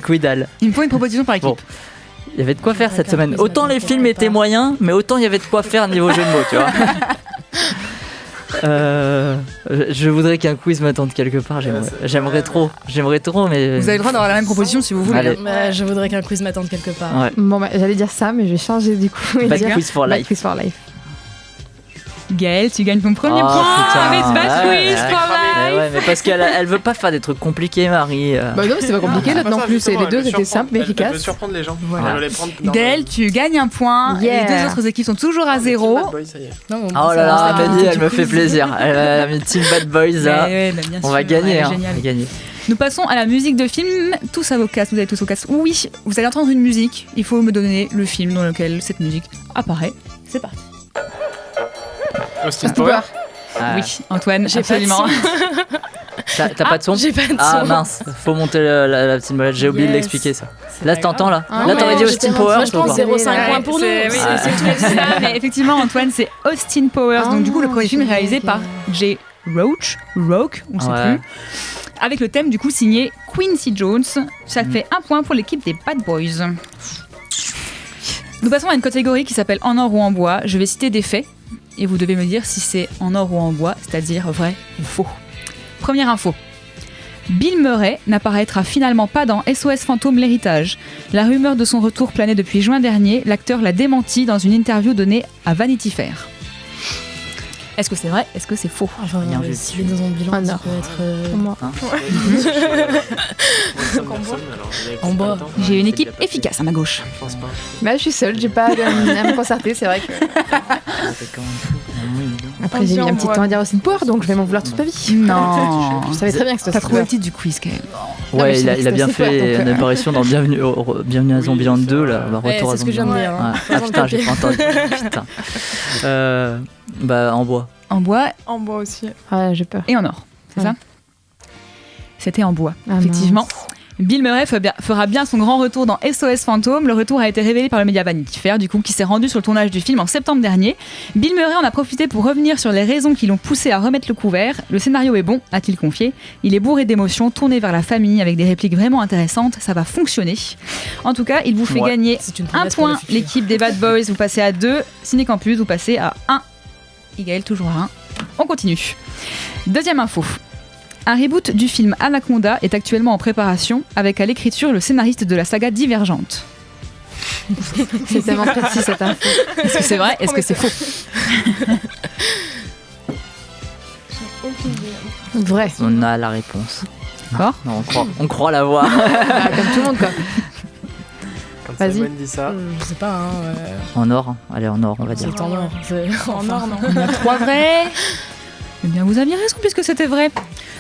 Quidal. Il me faut une proposition par équipe. Bon. Il y avait de quoi faire cette semaine. Autant les films étaient moyens, mais autant il y avait de quoi faire niveau jeu de mots, tu vois. Je voudrais qu'un quiz m'attende quelque part. J'aimerais trop, mais. Vous avez le droit d'avoir la même proposition si vous voulez. Je voudrais qu'un quiz m'attende quelque part. Ouais. Bon, j'allais dire ça, mais je vais changer du coup. Bad Quiz for Life. Gaëlle, tu gagnes ton premier point avec Bad Quiz for Life. Ouais, mais parce qu'elle veut pas faire des trucs compliqués, Marie. Bah non, c'est pas compliqué là non plus. Les deux étaient simples mais efficaces. Elle veut surprendre les gens. Voilà. Gaëlle, tu gagnes un point. Les 2 autres équipes sont toujours à 0. Oh là là, Amélie, elle me fait plaisir. Elle a mis Team Bad Boys là. On va gagner. Nous passons à la musique de film. Tous à vos casques, vous avez tous vos casques. Oui, vous allez entendre une musique. Il faut me donner le film dans lequel cette musique apparaît. C'est parti. Austin Power. Oui, Antoine, absolument. T'as pas de son? J'ai pas de son. Ah mince, faut monter la petite molette. J'ai oublié de l'expliquer ça. Là, t'entends là? Là, t'aurais dit Austin Powers. Je pense 0,5 points pour nous. C'est tout ça. Mais effectivement, Antoine, c'est Austin Powers. Donc du coup, le premier film est réalisé par Jay Roach, on sait plus. Avec le thème du coup signé Quincy Jones. Ça fait 1 point pour l'équipe des Bad Boys. Nous passons à une catégorie qui s'appelle En or ou en bois. Je vais citer des faits et vous devez me dire si c'est en or ou en bois, c'est-à-dire vrai ou faux. Première info. Bill Murray n'apparaîtra finalement pas dans SOS Fantôme l'héritage. La rumeur de son retour planait depuis juin dernier. L'acteur l'a démenti dans une interview donnée à Vanity Fair. Est-ce que c'est vrai? Est-ce que c'est faux? Enfin, s'il est dans un bilan, ça peut être... En bois. J'ai une équipe efficace à ma gauche. Bah, je suis seule, j'ai pas à me concerter, c'est vrai que... Après, j'ai mis un petit temps à dire Austin Power, donc je vais m'en vouloir toute ma vie. Non. Je savais très bien que c'était... T'as trouvé le titre du quiz, quand même. Ouais, il a bien fait une apparition dans Bienvenue à Zombieland 2, là. Retour à Zombieland. C'est ce que je viens de dire. Ah putain, j'ai pas entendu. Putain. Bah, en bois. En bois. En bois aussi. Ouais, j'ai peur. Et en or, c'est ça? C'était en bois, effectivement. Mince. Bill Murray fera bien son grand retour dans SOS Fantôme. Le retour a été révélé par le média Vanity Fair, du coup, qui s'est rendu sur le tournage du film en septembre dernier. Bill Murray en a profité pour revenir sur les raisons qui l'ont poussé à remettre le couvert. Le scénario est bon, a-t-il confié. Il est bourré d'émotions, tourné vers la famille, avec des répliques vraiment intéressantes. Ça va fonctionner. En tout cas, il vous fait gagner 1 point. L'équipe des Bad Boys, vous passez à 2. Ciné Campus, vous passez à 1. Igaël, toujours à 1. On continue. Deuxième info. Un reboot du film Anaconda est actuellement en préparation, avec à l'écriture le scénariste de la saga Divergente. C'est tellement précis cette info. Est-ce que c'est vrai? Est-ce que c'est faux? Vrai. On a la réponse. D'accord. On croit l'avoir. Comme tout le monde, quoi. Quand Vas-y. Simon dit ça. Je sais pas. En or. Allez, en or, on va dire. C'est en or. En or, non. On a 3 vrais. Eh bien, vous aviez raison, puisque c'était vrai.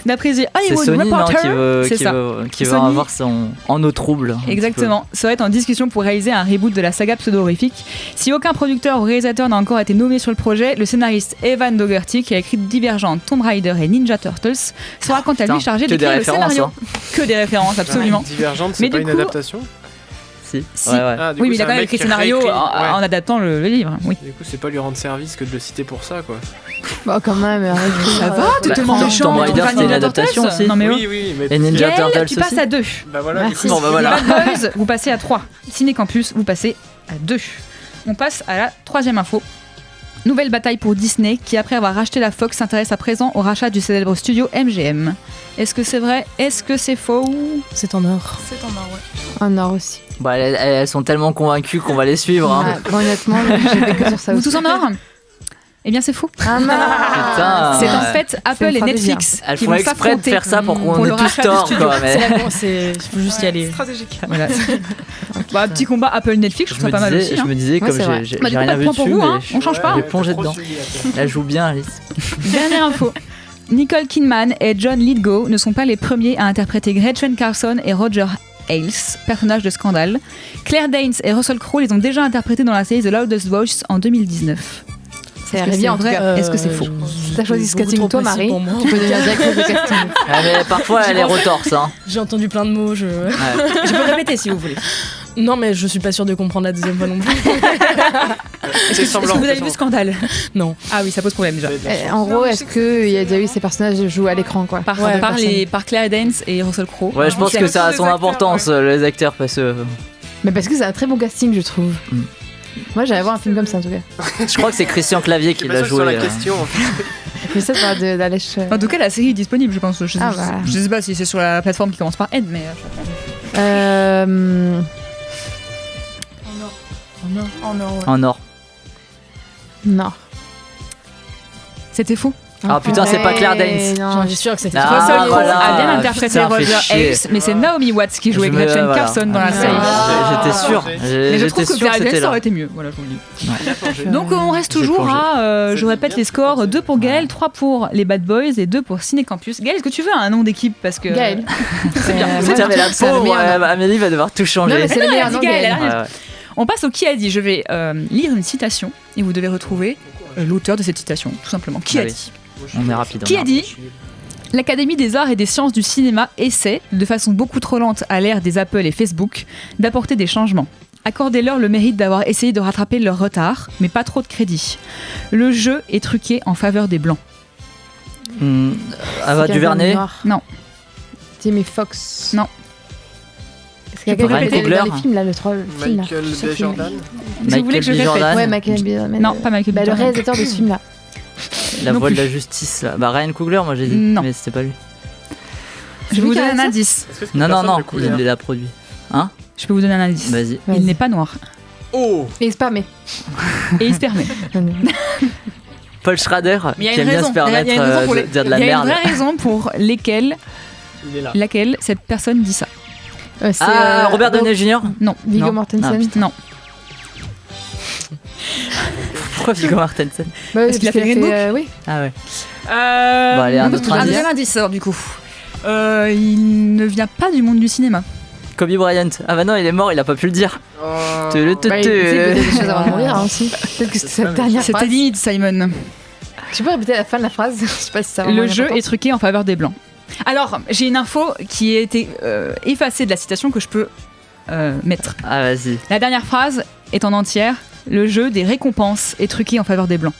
D'après The Hollywood Sony, Reporter, qui veut avoir son en eau trouble. Exactement. Serait en discussion pour réaliser un reboot de la saga pseudo-horrifique. Si aucun producteur ou réalisateur n'a encore été nommé sur le projet, le scénariste Evan Dougherty, qui a écrit Divergente, Tomb Raider et Ninja Turtles, sera quant à lui chargé d'écrire le scénario. Hein. Que des références, absolument. Divergente, c'est pas une adaptation? Si. Si. Ouais. Ah, Oui, mais il a quand même écrit le scénario en adaptant le livre. Oui. Du coup, c'est pas lui rendre service que de le citer pour ça, quoi. Bah, quand même, ça va, t'es tellement méchant. Tomb Raider, c'est une adaptation aussi. Non, mais oui, mais... Et Ninja Turtles tu passes à 2. Bah voilà, merci. Bon, bah voilà. Les Bad Boys, vous passez à 3. Ciné Campus, vous passez à 2. On passe à la troisième info. Nouvelle bataille pour Disney qui, après avoir racheté la Fox, s'intéresse à présent au rachat du célèbre studio MGM. Est-ce que c'est vrai? Est-ce que c'est faux? C'est en or. C'est en or, ouais. En or aussi. Bah, elles sont tellement convaincues qu'on va les suivre. Hein. Ouais, honnêtement, j'ai fait que sur ça Vous aussi. tous en or? Eh bien, c'est faux. Ah non. Putain. C'est en fait Apple et Netflix Elles qui font vont exprès de s'affronter faire ça pour qu'on le ait tous rachat du tort. studio. Quoi, mais... Il faut juste y aller. Stratégique. Voilà. Bah, petit combat Apple-Netflix, je trouve ça pas mal aussi. Je me disais, Ouais, comme c'est vrai. j'ai Bah, du coup, rien pas de vu point pour dessus, vous, hein. mais On change pas. j'ai plongé dedans. Elle joue bien, Alice. Dernière info. Nicole Kidman et John Lithgow ne sont pas les premiers à interpréter Gretchen Carlson et Roger Ailes, personnages de Scandale. Claire Danes et Russell Crowe les ont déjà interprétés dans la série The Loudest Voice en 2019. C'est Est-ce que bien en c'est tout cas. vrai? Est-ce que c'est faux? T'as choisi ce beaucoup casting trop toi, précis Marie. pour moi. Tu peux devenir directrice de casting. Ah, mais parfois, elle est retorse. Hein. J'ai entendu plein de mots. Je peux répéter si vous voulez. Non, mais je suis pas sûre de comprendre la deuxième fois non plus. Est-ce que vous avez vu Scandale? Non. Ah oui, ça pose problème déjà. En gros, est-ce qu'il y a déjà eu ces personnages joués à l'écran quoi? Par Claire Danes et Russell Crowe. Ouais, je pense que ça a son importance, les acteurs, parce que. Mais parce que c'est un très bon casting, je trouve. Moi, j'allais voir un film comme ça en tout cas. Je crois que c'est Christian Clavier qui l'a joué. Sur la question. Je sais pas d'Alèche. En tout cas, la série est disponible, je pense. Je sais bah. pas si c'est sur la plateforme qui commence par N, mais. En or, ouais. En or. Non. C'était faux. Ah putain, c'est pas Claire Danes. Non, J'en suis sûre que c'était Ah, Russell Crowe voilà. a bien interprété Putain, Roger fait chier. Ailes, mais c'est Naomi Watts qui jouait Gretchen voilà. Carlson dans la série. J'étais sûr. Mais je trouve que Claire Danes là. aurait été mieux. Voilà, je vous le dis. Donc on reste toujours à, je répète les scores, 2 pour Gaël, 3 pour les Bad Boys et 2 pour Ciné Campus. Gaël, est-ce que tu veux un nom d'équipe? Parce que Gaël. C'est bien. Putain, mais la pauvre, Amélie va devoir tout changer. Non, mais c'est le meilleur dit nom, Gaël, Gaël. elle a raison. On passe au qui a dit. Je vais lire une citation et vous devez retrouver l'auteur de cette citation, tout simplement. Qui a dit? On est rapide. Qui a dit? L'Académie des arts et des sciences du cinéma essaie, de façon beaucoup trop lente à l'ère des Apple et Facebook, d'apporter des changements. Accordez-leur le mérite d'avoir essayé de rattraper leur retard, mais pas trop de crédit. Le jeu est truqué en faveur des Blancs. Ava DuVernay? Non. Timmy Fox? Non. Est-ce qu'il y a quelqu'un Ryan qui Coogler? dans les films là, le 3 film là? Michael B. Jordan. Si vous voulez que je répète. Ouais, Michael B. Jordan. Non, pas Michael B. Le Jordan. réalisateur de ce film là. La Non voix de plus. la justice, là. Bah, Ryan Coogler, moi j'ai dit. Non. Mais c'était pas lui. Je vais vous donner un ça indice. Non, il l'a produit. Hein? Je peux vous donner un indice. Vas-y. Il n'est pas noir. Oh! Et il se permet. Et il se permet. Paul Schrader, Mais il y a qui une aime bien raison. se permettre Il y a une raison pour de les- dire de la il y a merde. une vraie raison pour laquelle cette personne dit ça. C'est, Robert Downey Jr. Non. Viggo Non. Mortensen. Non. Pourquoi Viggo Mortensen? Bah, Parce qu'il a fait Rainbow oui. Ah ouais. Bon, allez, un autre un indice. deuxième indice alors du coup. Il ne vient pas du monde du cinéma. Kobe Bryant. Ah bah non, il est mort, il a pas pu le dire. Bah, il disait des choses avant de mourir hein, aussi. Peut-être que c'était sa dernière C'était phrase. limite, Simon. Tu peux répéter la fin de la phrase? Je sais pas si ça a vraiment Le une jeu importance. est truqué en faveur des blancs. Alors, j'ai une info qui a été effacée de la citation que je peux mettre. Ah vas-y. La dernière phrase est en entière. Le jeu des récompenses est truqué en faveur des blancs.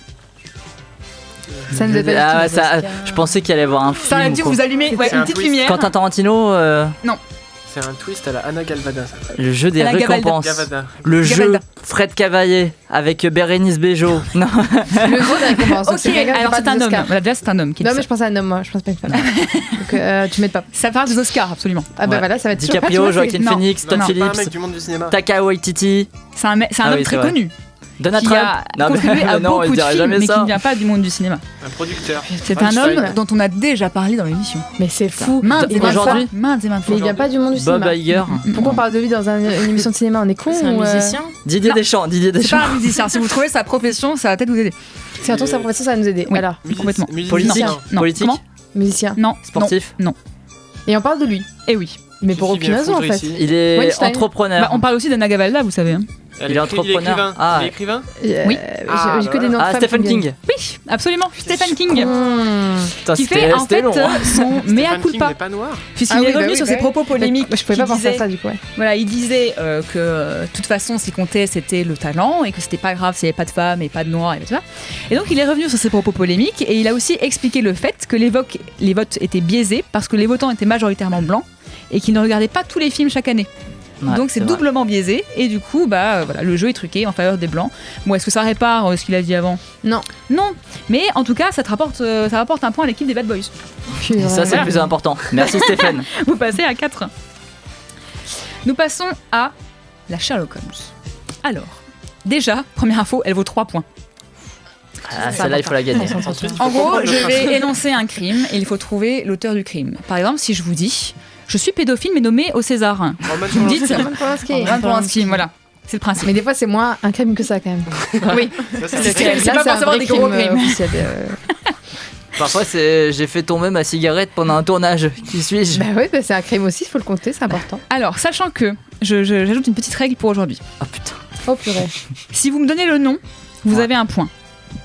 Ça nous appelle Ah ouais, ça, je pensais qu'il allait y avoir un film. Ça a dû quoi. vous allumer ouais, une petite lumière. Quentin Tarantino. Non. C'est un twist à la Anna Galvada. Ça. Le jeu des Anna récompenses. Gavada. Le Gavalda. jeu Fred Cavaillé avec Bérénice Bejo. Non. Le jeu des récompenses. Ok, alors c'est un homme. Voilà, déjà c'est un homme qui Non, dit mais ça. je pense à un homme, moi. Je pense pas une femme. Donc, tu m'aides pas. Ça parle des Oscars, absolument. Ah bah Ouais. voilà, ça va être DiCaprio, Ah, tu vois, Joaquin Non. Phoenix, Todd Non. Pas un Phillips, mec du monde du cinéma. Taika Waititi. C'est un Ah homme oui, très c'est vrai. connu. Donald Qui Trump. a Non, mais- contribué à non, il beaucoup de dirait films, jamais mais qui ça. ne vient pas du monde du cinéma. Un producteur. C'est un Weinstein. homme dont on a déjà parlé dans l'émission. Mais c'est fou. Maintes et maintes Aujourd'hui fois. Maintes et maintes fois. Mais il vient pas du monde du Bob cinéma. Iger. Pourquoi on parle de lui dans une émission de cinéma? On est con C'est un ou, musicien. Didier Non. Deschamps. Didier C'est Deschamps. pas un musicien. Si vous trouvez sa profession, ça va peut-être vous aider. Si on trouve sa profession, ça va nous aider. Oui. Alors, Complètement. Politique. Non. Politique. Comment musicien. Non. Sportif. Non. Et on parle de lui. Eh oui. Mais pour aucune raison en fait. Il est Weinstein. entrepreneur. Bah, on parle aussi d'Anna Gavalda, vous savez. Hein. Il est entrepreneur. écrivain. Ah. Il est écrivain. Oui. J'ai que des noms de Ah, femmes Stephen qui me King. Oui, absolument. Stephen King. Putain, Qui c'était fait en fait long. hein. son mea Stephen King culpa. n'est pas noir. Puisqu'il Ah est oui, bah revenu oui, sur bah ses oui. propos polémiques. Je pouvais pas qui penser à disaient- ça du coup. Ouais. Voilà, il disait que de toute façon, ce qui comptait, c'était le talent et que c'était pas grave s'il n'y avait pas de femmes et pas de noirs et tout ça. Et donc, il est revenu sur ses propos polémiques et il a aussi expliqué le fait que les votes étaient biaisés parce que les votants étaient majoritairement blancs et qu'ils ne regardaient pas tous les films chaque année. Ouais, donc c'est c'est vrai. doublement biaisé et du coup voilà, le jeu est truqué en faveur des blancs. Bon, est-ce que ça répare ce qu'il a dit avant? Non. Mais en tout cas ça rapporte un point à l'équipe des Bad Boys. Et ça, c'est le plus important. Merci Stéphane. Vous passez à 4. Nous passons à la Sherlock Holmes. Alors, déjà, première info, elle vaut 3 points. Ah, celle-là, il faut la gagner. En gros, je vais énoncer un crime et il faut trouver l'auteur du crime. Par exemple, si je vous dis « Je suis pédophile mais nommé au César », vous me dites Roman Polanski, voilà. C'est le principe. Mais des fois, c'est moins un crime que ça, quand même. Oui. C'est pas forcément des gros crimes. Parfois, j'ai fait tomber ma cigarette pendant un tournage. Qui suis-je? Bah oui, c'est un crime aussi, il faut le compter, c'est important. Alors, sachant que j'ajoute une petite règle pour aujourd'hui. Oh putain. Oh purée. Si vous me donnez le nom, vous avez un point.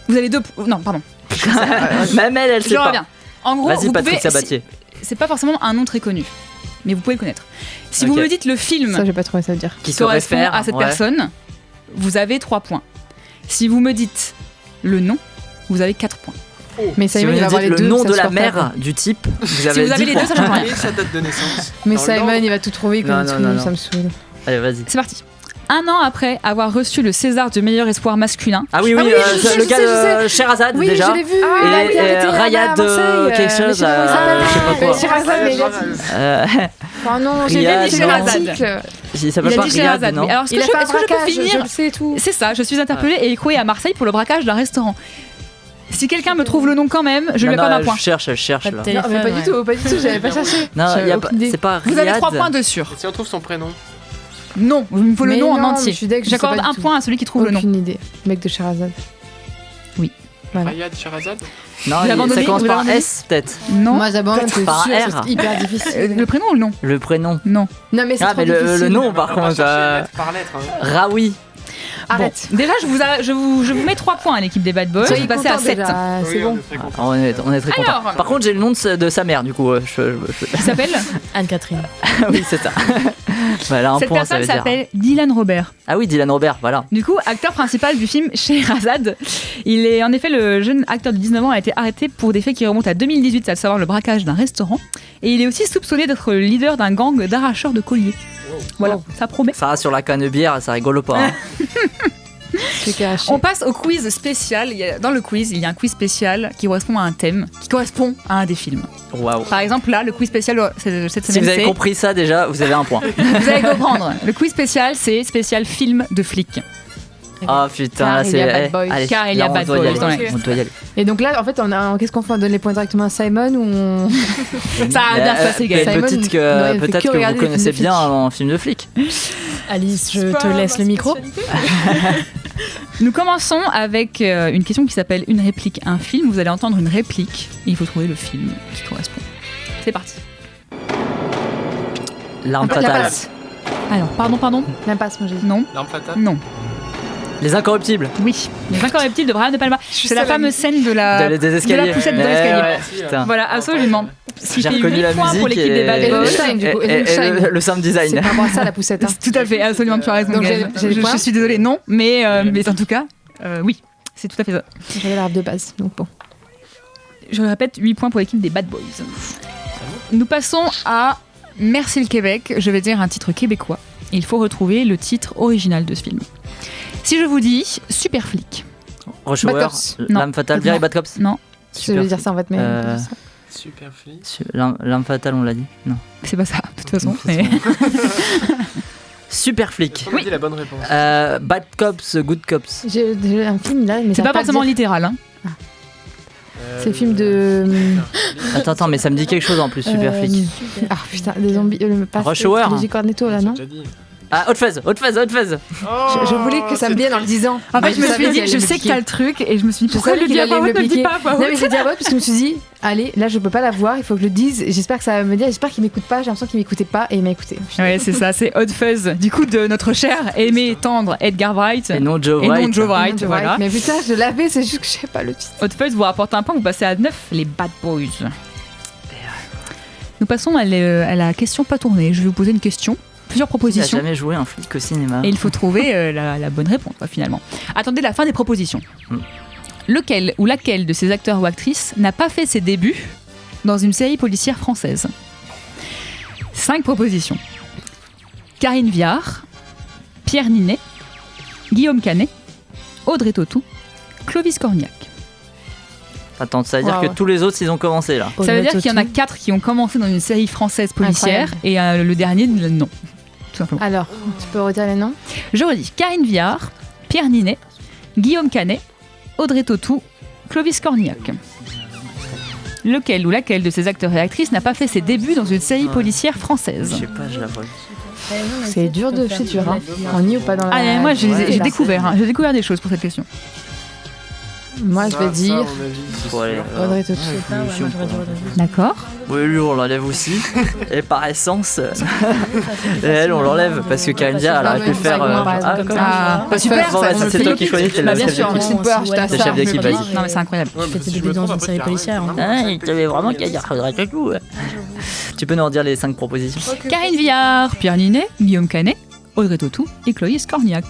Vous avez 2 points. Non, pardon. Même elle sait Je pas. reviens. En gros, vas-y, vous Patrick pouvez, Sabatier. c'est pas forcément un nom très connu, mais vous pouvez le connaître. Si vous Ok. me dites le film Ça, j'ai pas trouvé ça veut dire. Qui se correspond réfère à cette ouais. personne, vous avez 3 points. Si vous me dites le nom, vous avez 4 points. Mais Si Simon, vous il va me avoir dites les le deux. nom ça de se la porte pas. mère du type, vous avez Si vous avez 10 les deux, ça change points. rien. Et sa date de naissance. Mais Alors, Simon, non. il va tout trouver, il connaît Non, tout, non, non. ça me saoule. Allez, vas-y. C'est parti. Un an après avoir reçu le César du meilleur espoir masculin. Ah oui, je lequel sais. Sherazade Oui, déjà. je l'ai vu. Et, il a été arrêté Rayad à Marseille, quelque chose. mais je sais pas comment il je sais pas s'appelle. quoi. Sherazade, mais il a dit. Oh non, j'ai Riyad, dit non. Sherazade. Il s'appelle Il pas a dit Riyad, Sherazade. non? Mais alors, est-ce Il a fait un que je peux braquage, finir je le sais tout. C'est ça, je suis interpellée et écrouée à Marseille pour le braquage d'un restaurant. Si quelqu'un me trouve le nom quand même, je lui accorde un point. Je cherche là. Non, mais pas du tout, j'avais pas cherché. Non, J'avais y a aucune idée. c'est pas Vous avez Riyad. 3 points de sûr. Et si on trouve son prénom? Non, il me faut le Mais nom en non, entier. je suis d'accord, je sais J'accorde pas du un tout. point à celui qui trouve le nom. Aucune idée. Mec de Sherazade. Voilà. Rayad Sherazade? Non, Vous l'abandonnez, ça commence vous par l'abandonnez S peut-être. Non. Moi, j'abandonne, c'est Par sûr, R. c'est hyper difficile. Le prénom ou le nom? Le prénom. Non. Non, mais c'est Ah, trop mais difficile. le nom par On va contre. chercher lettre par lettre. Hein. Raoui. Arrête. Bon, déjà, je vous mets 3 points à l'équipe des Bad Boys. Soyez Vous passez à contents 7. déjà, c'est Oui, bon. on est très contents. On est très contents. Alors. Par contre, j'ai le nom de sa mère du coup. Qui s'appelle Anne-Catherine. Oui, c'est ça. Voilà, un Cette point, ça personne veut dire. s'appelle Dylan Robert. Ah oui, Dylan Robert, voilà. Du coup, acteur principal du film Sherazade. Il est en effet le jeune acteur de 19 ans a été arrêté pour des faits qui remontent à 2018, à savoir le braquage d'un restaurant. Et il est aussi soupçonné d'être le leader d'un gang d'arracheurs de colliers. Voilà, ça promet. Ça sur la canne-bière, ça rigole pas. Hein. On passe au quiz spécial. Dans le quiz, il y a un quiz spécial qui correspond à un thème, qui correspond à un des films. Waouh. Par exemple, là, le quiz spécial cette semaine, Si vous avez c'est... compris ça déjà, vous avez un point. Vous allez comprendre. Le quiz spécial, c'est spécial film de flic. Ah putain, là Car il c'est. y a Bad Boys. Allez, Car il y là, a on Bad doit y Boys aller. dans les- On doit y aller. Et donc là, en fait, qu'est-ce qu'on fait? On donne les points directement à Simon ou on... Ça va bien se passer, Gaël. Simon, Peut-être non, il fait que que vous regarder les connaissez films de bien flics. un film de flic. Alice, je te laisse le micro. Nous commençons avec une question qui s'appelle une réplique, un film. Vous allez entendre une réplique et il faut trouver le film qui correspond. C'est parti. L'arme La fatale. passe. Alors, pardon. L'impasse, moi j'ai dit. Non. L'arme fatale? Non. Les Incorruptibles. Oui. Les Incorruptibles de Brian De Palma. C'est la fameuse scène de la Des escaliers. de la poussette de Ouais, l'escalier. ouais, putain. Voilà, absolument. Ce qui J'ai fait reconnu 8 la points musique pour l'équipe des Bad et- Boys. Shine, du coup. et Shine. le sound C'est design. par rapport à ça, la poussette. Hein. Tout à fait, absolument, tu as raison. Donc, Gaëlle. j'ai les points Je suis désolée, non, mais en tout cas, oui, c'est tout à fait ça. J'avais l'arbre de base, donc bon. Je le répète, 8 points pour l'équipe des Bad Boys. Nous passons à Merci le Québec. Je vais dire un titre québécois. Il faut retrouver le titre original de ce film. Si je vous dis Super Flic. Rochewer, Bad Cops. L'arme fatale, Non. Viré Bad Cops. Non, Je vais dire ça en fait, mais. Super flic. L'arme fatale, on l'a dit. Non. c'est pas ça, de toute façon. Mais... Super flic. On a dit la bonne réponse. Bad Cops, Good Cops. J'ai un film là, mais C'est ça pas va forcément dire. littéral. Hein. C'est le film de. Attends, mais ça me dit quelque chose en plus, Super flic. Ah putain, des zombies. Rush Hour. Luigi Cornetto là, non? J'ai déjà dit. Ah, Hot Fuzz. Je voulais que ça me vienne en le disant. En fait, Mais je me suis savais dit, qu'elle je allait sais me qu'il y a le truc, et je me suis dit, Je pourquoi savais le qu'il dire allait pas me ne le dis piquer. pas à voix Non, mais haute. je l'ai dit à voix haute parce que je me suis dit, allez, là je peux pas la voir, il faut que je le dise. J'espère que ça va me dire, j'espère qu'il m'écoute pas. J'ai l'impression qu'il m'écoutait pas et il m'a écouté. Ouais, c'est ça, c'est Hot Fuzz. Du coup, de notre cher aimé et tendre Edgar Wright. Et non Joe Et Wright. non Joe Wright, Joe voilà. Wright. Mais putain, je l'avais, c'est juste que je sais pas le titre. Hot Fuzz vous rapporte un point, vous passez à 9, les Bad Boys. Nous passons à la question pas tournée. Je vais vous poser une question, plusieurs Il a propositions. jamais joué un flic au cinéma. Et il faut trouver la bonne réponse, quoi, finalement. Attendez la fin des propositions. Lequel ou laquelle de ces acteurs ou actrices n'a pas fait ses débuts dans une série policière française? 5 propositions. Karine Viard, Pierre Ninet, Guillaume Canet, Audrey Tautou, Clovis Cornillac. Attends, ça veut dire que tous les autres, ils ont commencé là. Ça veut dire qu'il y en a 4 qui ont commencé dans une série française policière et le dernier, non. Tout simplement. Alors, tu peux redire les noms ? Je redis Karine Viard, Pierre Ninet, Guillaume Canet, Audrey Tautou, Clovis Cornillac. Lequel ou laquelle de ces acteurs et actrices n'a pas fait ses débuts dans une série policière française ? Je sais pas, je la vois. C'est dur de chez dur. On y ou pas dans la. Moi, j'ai découvert des choses pour cette question. Moi, je vais dire Audrey Tautou. D'accord. Oui, lui, on l'enlève aussi. Et par essence, et elle, on l'enlève parce que Karine Viard, elle aurait pu faire. Super, c'est toi qui choisis, t'es la chef d'équipe. T'es chef d'équipe, vas-y. Non, mais c'est incroyable. Je fais tes débuts dans une série policière. Il t'avait vraiment qu'à dire Audrey Tautou. Tu peux nous redire les 5 propositions ? Karine Viard, Pierre Ninet, Guillaume Canet, Audrey Tautou et Clovis Cornillac.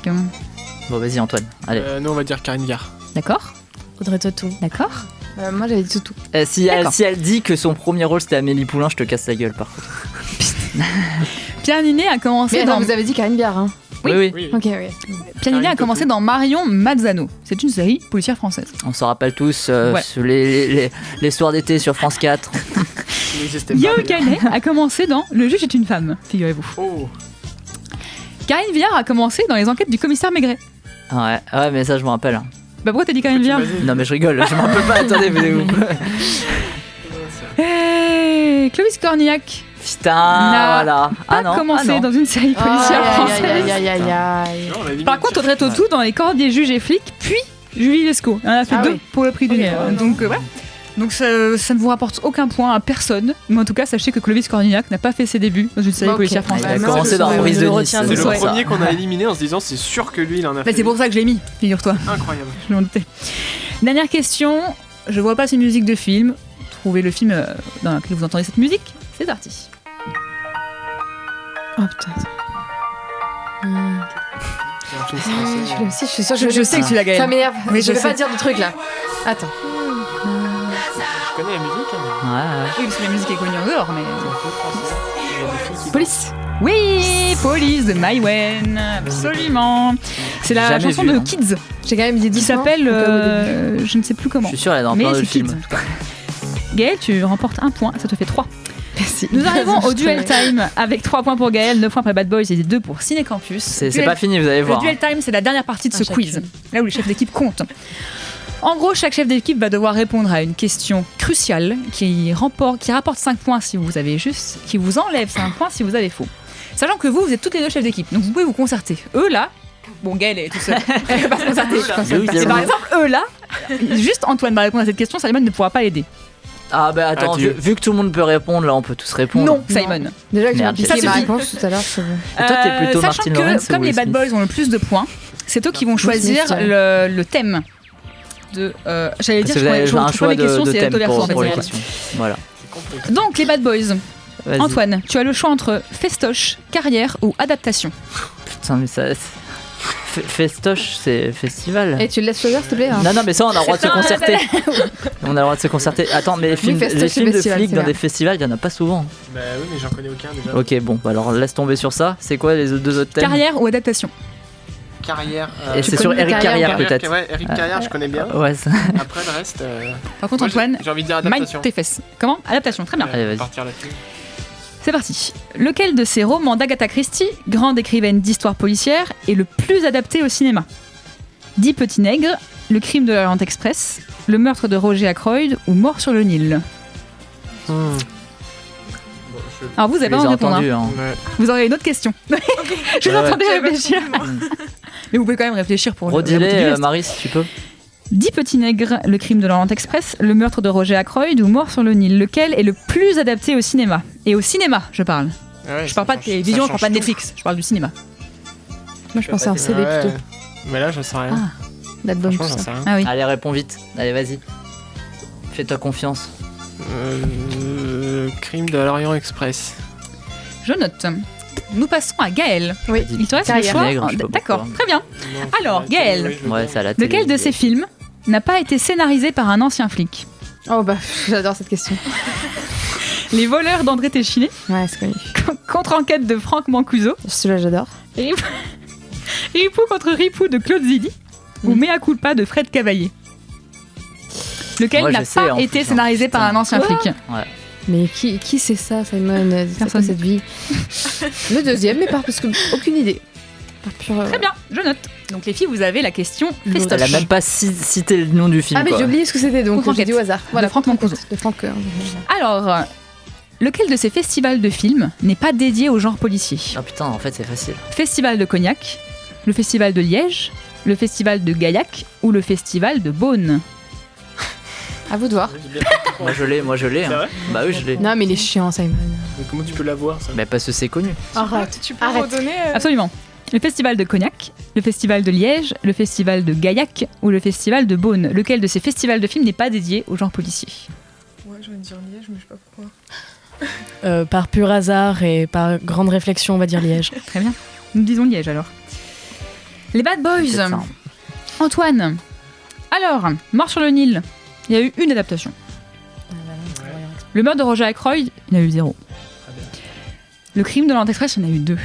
Bon, vas-y, Antoine. Allez. Nous, on va dire Karine Viard. D'accord. Audrey Tautou. D'accord. Moi, j'avais dit Tautou. Si elle dit que son premier rôle c'était Amélie Poulain, je te casse la gueule par contre. Pierre Ninet a commencé dans. Vous avez dit Karine Viard, hein ? Oui. Ok, oui. Pierre Ninet a commencé dans Marion Mazzano. C'est une série policière française. On s'en rappelle tous, sur les soirs d'été sur France 4. Guillaume Canet a commencé dans Le juge est une femme, figurez-vous. Karine Viard a commencé dans les enquêtes du commissaire Maigret. Ouais, mais ça je me rappelle. Bah pourquoi t'as dit Karine Viard ? Non mais je rigole, je me rappelle pas, attendez, vous. Clovis Cornillac. Putain, voilà. A commencé dans une série policière française. Par contre, Audrey Tautou dans Les Cordiers juges et flics, puis Julie Lescaut. On a fait 2 pour le prix d'une. Donc voilà. Donc ça ne vous rapporte aucun point à personne, mais en tout cas sachez que Clovis Cornillac n'a pas fait ses débuts dans une série policière française. Il a commencé dans Maurice de Nice. C'est le premier qu'on a éliminé en se disant c'est sûr que lui il en a fait. C'est pour ça que je l'ai mis, figure-toi. Incroyable. Je m'en doutais. Dernière question, je vois pas ces musiques de film. Trouvez le film dans lequel vous entendez cette musique. C'est parti. Oh putain. Je suis sûre que je sais que tu l'as gagné. Ça m'énerve. Oui, je vais pas dire de trucs là. Attends. Je connais la musique. Oui, parce que la musique est connue en dehors, mais. Police. Oui, Police de Maïwen, absolument. C'est la chanson de Kids. J'ai quand même dit 10 qui s'appelle je ne sais plus comment. Je suis sûr elle est dans plein de films. Gaël, tu remportes 1 point, ça te fait 3. Merci. Nous arrivons au Duel Time avec 3 points pour Gaël, 9 points pour Bad Boys et 2 pour Ciné Campus. C'est pas fini, vous allez voir. Le Duel Time, c'est la dernière partie de ce quiz, là où les chefs d'équipe comptent. En gros, chaque chef d'équipe va devoir répondre à une question cruciale qui rapporte 5 points si vous avez juste, qui vous enlève 5 points si vous avez faux. Sachant que vous êtes toutes les 2 chefs d'équipe, donc vous pouvez vous concerter. Eux là, bon Gaël est tout seul, elle va pas se concerter. Et par exemple, eux là, juste Antoine va répondre à cette question, Simon ne pourra pas l'aider. Ah bah attends, vu que tout le monde peut répondre, là on peut tous répondre. Non, Simon. Déjà que j'ai piqué ma réponse tout à l'heure, c'est bon. Et toi t'es plutôt sachant Martin que Lawrence comme les Bad Boys ont le plus de points, c'est eux qui vont choisir le thème. J'allais dire, je un choix de thème pour les questions. Voilà. Donc les Bad Boys. Vas-y. Antoine, tu as le choix entre festoche, carrière ou adaptation. Putain mais ça... Festoche, c'est festival. Et tu le laisses choisir, s'il te plaît. Non, mais ça, on a le droit de se concerter. On a le droit de se concerter. Attends, mais les films de flics dans des festivals, il n'y en a pas souvent. Bah oui, mais j'en connais aucun déjà. Ok, bon, alors laisse tomber sur ça. C'est quoi les 2 autres thèmes ? Carrière ou adaptation ? Carrière. Et c'est sur Eric Carrière, peut-être. Ouais, Eric Carrière, je connais bien. Ouais, ça... Après, le reste. Par contre, Antoine, j'ai envie de dire adaptation. Mind tes fesses. Comment ? Adaptation, très bien. Allez, vas-y. Partir là-dessus. C'est parti. Lequel de ces romans d'Agatha Christie, grande écrivaine d'histoire policière, est le plus adapté au cinéma ? 10 petits nègres, Le crime de l'Orient Express, Le meurtre de Roger Ackroyd ou Mort sur le Nil. Alors vous avez pas entendu répondre. Hein. Ouais. Vous aurez une autre question. Je vous entendais réfléchir. Mais vous pouvez quand même réfléchir pour redis-les, Marie, si tu peux. 10 petits nègres, Le crime de l'Orient Express, Le meurtre de Roger Ackroyd ou Mort sur le Nil. Lequel est le plus adapté au cinéma ? Et au cinéma, je parle. Ouais, je parle pas de télévision, je parle pas de Netflix, je parle du cinéma. Moi je pensais en CD plutôt. Mais là, je sais rien. D'album tout ça. Ah oui. Allez, réponds vite. Allez, vas-y. Fais-toi confiance. Crime de l'Orient Express. Je note. Nous passons à Gaël. Oui. Il te reste le choix. D'accord, très bien. Alors, Gaël, lequel de ces films n'a pas été scénarisé par un ancien flic ? Oh bah, j'adore cette question. Les voleurs d'André Téchiné. Ouais, c'est connu. Contre-enquête de Franck Mancuso. Celui-là, j'adore. Ripou contre Ripou de Claude Zidi. Ou Mea culpa de Fred Cavaillé. Lequel n'a pas été scénarisé par un ancien flic. Ouais. Mais qui c'est ça, Simon? C'est quoi cette vie? Le deuxième, mais pas parce que aucune idée. Très bien, je note. Donc les filles, vous avez la question festoche. Elle a même pas cité le nom du film. Ah mais j'ai oublié ce que c'était, donc j'ai dit au hasard. Voilà, Franck Mancuso. Alors, lequel de ces festivals de films n'est pas dédié au genre policier? Ah putain, en fait c'est facile. Festival de Cognac, le festival de Liège, le festival de Gaillac ou le festival de Beaune? À vous de voir. Moi je l'ai. C'est vrai Bah oui, je l'ai. Non mais il est chiant, Simon. Mais comment tu peux l'avoir ça? Mais parce que c'est connu. Arrête. Tu peux redonner Absolument. Le festival de Cognac, le festival de Liège, le festival de Gaillac ou le festival de Beaune. Lequel de ces festivals de films n'est pas dédié au genre policier? Ouais, je vais dire Liège, mais je sais pas pourquoi. Par pur hasard et par grande réflexion, on va dire Liège. Très bien. Nous disons Liège alors. Les Bad Boys. Antoine. Alors, Mort sur le Nil, il y a eu une adaptation. Le meurtre de Roger Ackroyd, il y en a eu 0. Le crime de l'Orient Express, il y en a eu 2.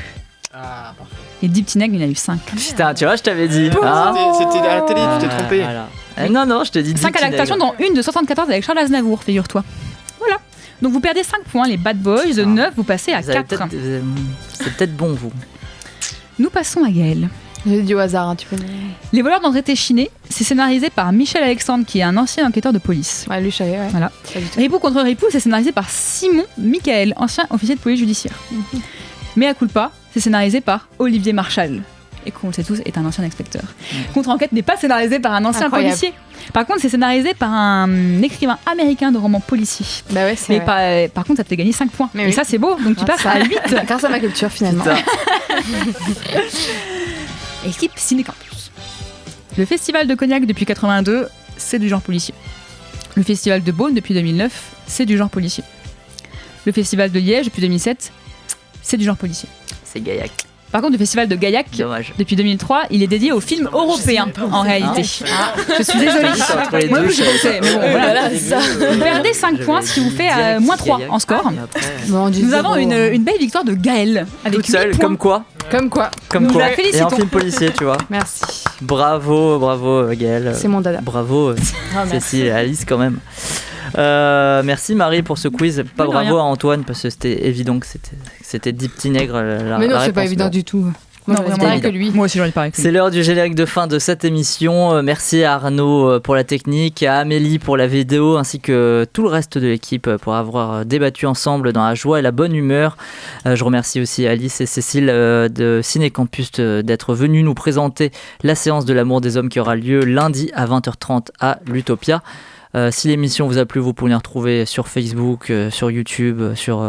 Ah, parfait. Et Deep Tineg, il y en a eu 5. Putain, tu vois, je t'avais dit. C'était à la télé, tu t'es trompé. Voilà. Non, je t'ai dit 5 adaptations, dont une de 74 avec Charles Aznavour, figure-toi. Voilà. Donc vous perdez 5 points, les Bad Boys. De 9, vous passez à 4. C'est peut-être bon, vous. Nous passons à Gaël. J'ai dit au hasard, tu peux. Les voleurs d'André Téchiné, c'est scénarisé par Michel Alexandre, qui est un ancien enquêteur de police. Ouais, lui, je savais, ouais. Voilà. Ripou contre Ripou, c'est scénarisé par Simon Michael, ancien officier de police judiciaire. Mea culpa, c'est scénarisé par Olivier Marchal. Et qu'on le sait tous, est un ancien inspecteur. Contre-enquête n'est pas scénarisé par un ancien policier. Par contre, c'est scénarisé par un écrivain américain de romans policiers. Bah ouais, c'est mais par contre, ça te fait gagner 5 points. Mais et oui. ça, c'est beau, donc tu passes à 8. Grâce à ma culture, finalement. Équipe Ciné-Campus. Le festival de Cognac depuis 82, c'est du genre policier. Le festival de Beaune depuis 2009, c'est du genre policier. Le festival de Liège depuis 2007, c'est du genre policier. C'est Gaillac. Par contre, le festival de Gaillac, depuis 2003, il est dédié aux films européens, en réalité. Je suis désolée. Moi, je sais, mais bon, voilà. Vous perdez 5 points, ce qui vous fait moins 3 en score. Nous avons une belle victoire de Gaël. Avec toute seule, 8 points. Comme quoi. Nous la Et félicitons. un film policier, tu vois. Merci. Bravo Gaël. C'est mon dada. Bravo Cécile et Alice quand même. Merci Marie pour ce quiz. Pas de bravo rien. à Antoine parce que c'était évident que c'était Deep Tinègre. Mais non, c'est pas évident du tout. Moi, Non, je vraiment, que lui. Moi aussi, j'aurais pareil que lui. C'est l'heure du générique de fin de cette émission. Merci à Arnaud pour la technique, à Amélie pour la vidéo, ainsi que tout le reste de l'équipe pour avoir débattu ensemble dans la joie et la bonne humeur. Je remercie aussi Alice et Cécile de Ciné Campus d'être venus nous présenter la séance de l'amour des hommes qui aura lieu lundi à 20h30 à l'Utopia. Si l'émission vous a plu, vous pouvez la retrouver sur Facebook, sur YouTube, sur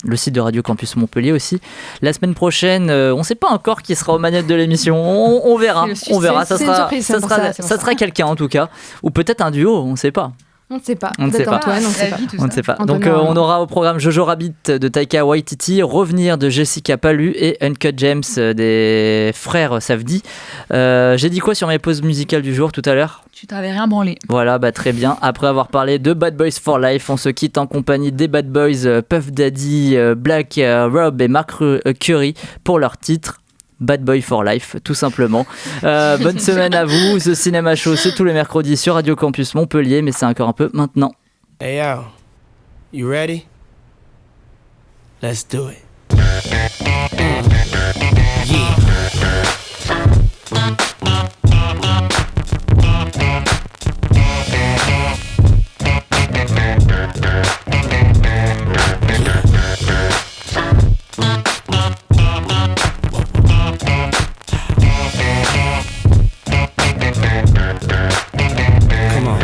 le site de Radio Campus Montpellier aussi. La semaine prochaine, on ne sait pas encore qui sera aux manettes de l'émission. On verra. On verra. Ça sera quelqu'un en tout cas. Ou peut-être un duo, on ne sait pas. On ne sait pas. On ne sait pas. Antoine, on ne sait pas. On ne sait pas. Antoine, Donc on aura au programme Jojo Rabbit de Taika Waititi, Revenir de Jessica Pallu et Uncut Gems des frères Safdie. J'ai dit quoi sur mes pauses musicales du jour tout à l'heure ? Tu t'avais rien branlé. Voilà, bah très bien. Après avoir parlé de Bad Boys for Life, on se quitte en compagnie des Bad Boys, Puff Daddy, Black Rob et Mark Curry pour leur titre Bad Boy for Life, tout simplement. Bonne semaine à vous. The Cinema Show, c'est tous les mercredis sur Radio Campus Montpellier, mais c'est encore un peu maintenant. Hey yo, you ready? Let's do it. Yeah.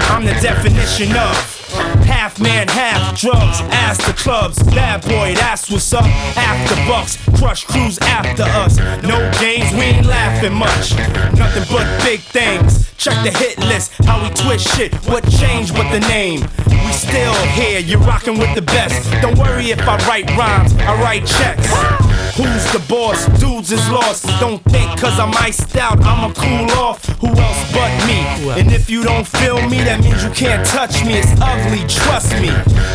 I'm the definition of half man, half drugs, ass to clubs. Bad boy, that's what's up. After bucks, crush crews after us. No games, we ain't laughing much. Nothing but big things. Check the hit list, how we twist shit. What changed but the name? We still here, you're rocking with the best. Don't worry if I write rhymes, I write checks. Who's the boss? Dudes is lost. Don't think cause I'm iced out, I'ma cool off. Who else but me? And if you don't feel me, that means you can't touch me. It's ugly, trust trust me.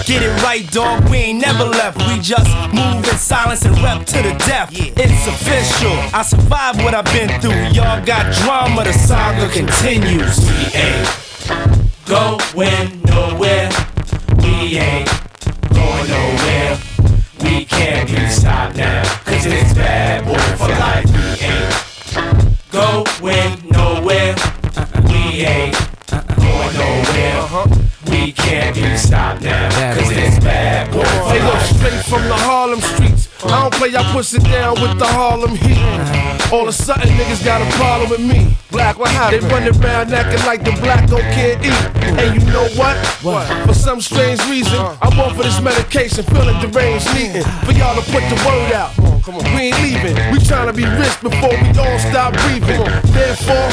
Get it right, dog, we ain't never left. We just move in silence and rep to the death. It's official, I survived what I've been through. Y'all got drama, the saga continues. We ain't going nowhere. We ain't going nowhere. We can't be stopped now, cause it's bad boy for life. We ain't going nowhere. We ain't going nowhere. We can't be stopped now, cause it's bad boy for life. life. Straight from the Harlem streets. I don't play, I push it down with the Harlem heat. All of a sudden niggas got a problem with me. Black, what happened? They run around acting like the black don't can't eat. And you know what? For some strange reason, I'm on for this medication, feeling deranged, needing for y'all to put the word out. We ain't leaving, we tryna be rich before we all stop breathing. Therefore,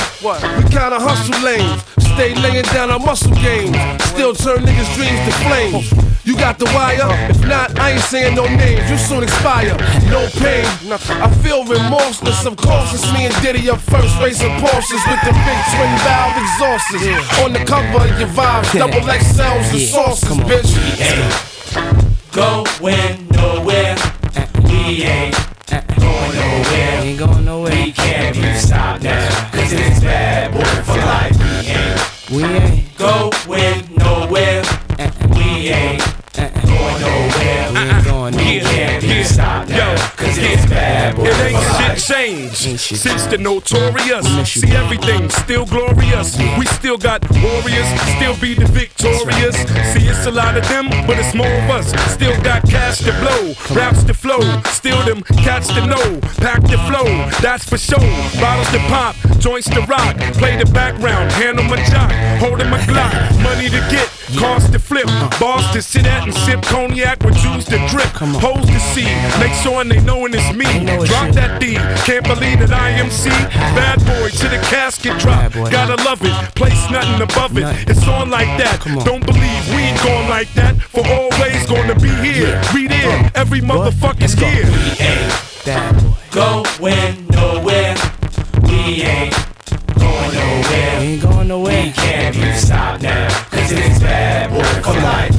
we kinda hustle lanes, stay laying down our muscle games, still turn niggas' dreams to flames. You got the wire? If not, I ain't saying no names, you soon expire. No pain, I feel remorseless. Of course, it's me and Diddy up first, racing Porsches with the big twin valve exhausters. On the cover of your vibes, double XLs and sauces, bitch. We ain't going nowhere. We ain't going nowhere. Ain't going nowhere. We can't be stopped now, cause it's bad boy for life. We ain't going nowhere. We ain't going nowhere. We ain't going nowhere. We can't be stopped now, cause it's bad boy for life. It ain't shit changed since the notorious. See everything still glorious. We still got warriors, still be the victorious. See it's a lot of them, but it's more of us. Still got cash to blow, raps to flow. Still them cats to know, pack the flow, that's for sure. Bottles to pop, joints to rock. Play the background, handle my jock, holding my Glock. Money to get, cars to flip, bars to sit at and sip cognac with juice to drip. Hoes to see, make sure they knowin' it's me. Drop that D, can't believe that I am C. Bad boy to the casket drop, gotta love it, place nothing above it. It's on like that, don't believe we ain't going like that. For always gonna be here, we there, every motherfucker's here. We ain't going nowhere. We ain't going nowhere. We ain't going nowhere. We can't be stopped now, cause it's bad boy for life.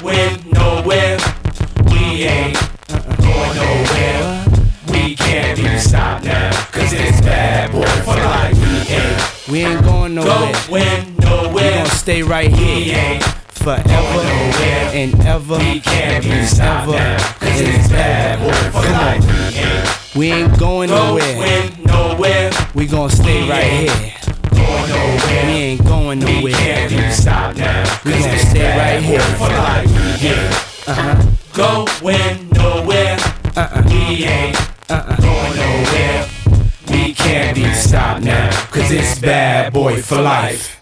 We ain't going nowhere. We ain't going nowhere. We can't be stopped now, cause it's bad boy for life. We ain't going nowhere. Going nowhere. We gon' stay right here forever and ever. We can't be stopped now, cause it's bad boy for life. We ain't going nowhere. We gon' stay right here. We ain't going nowhere. We can't be stopped now, We gon' stay right here for life. Going nowhere. We ain't going nowhere. We can't be stopped now, cause it's bad boy for life.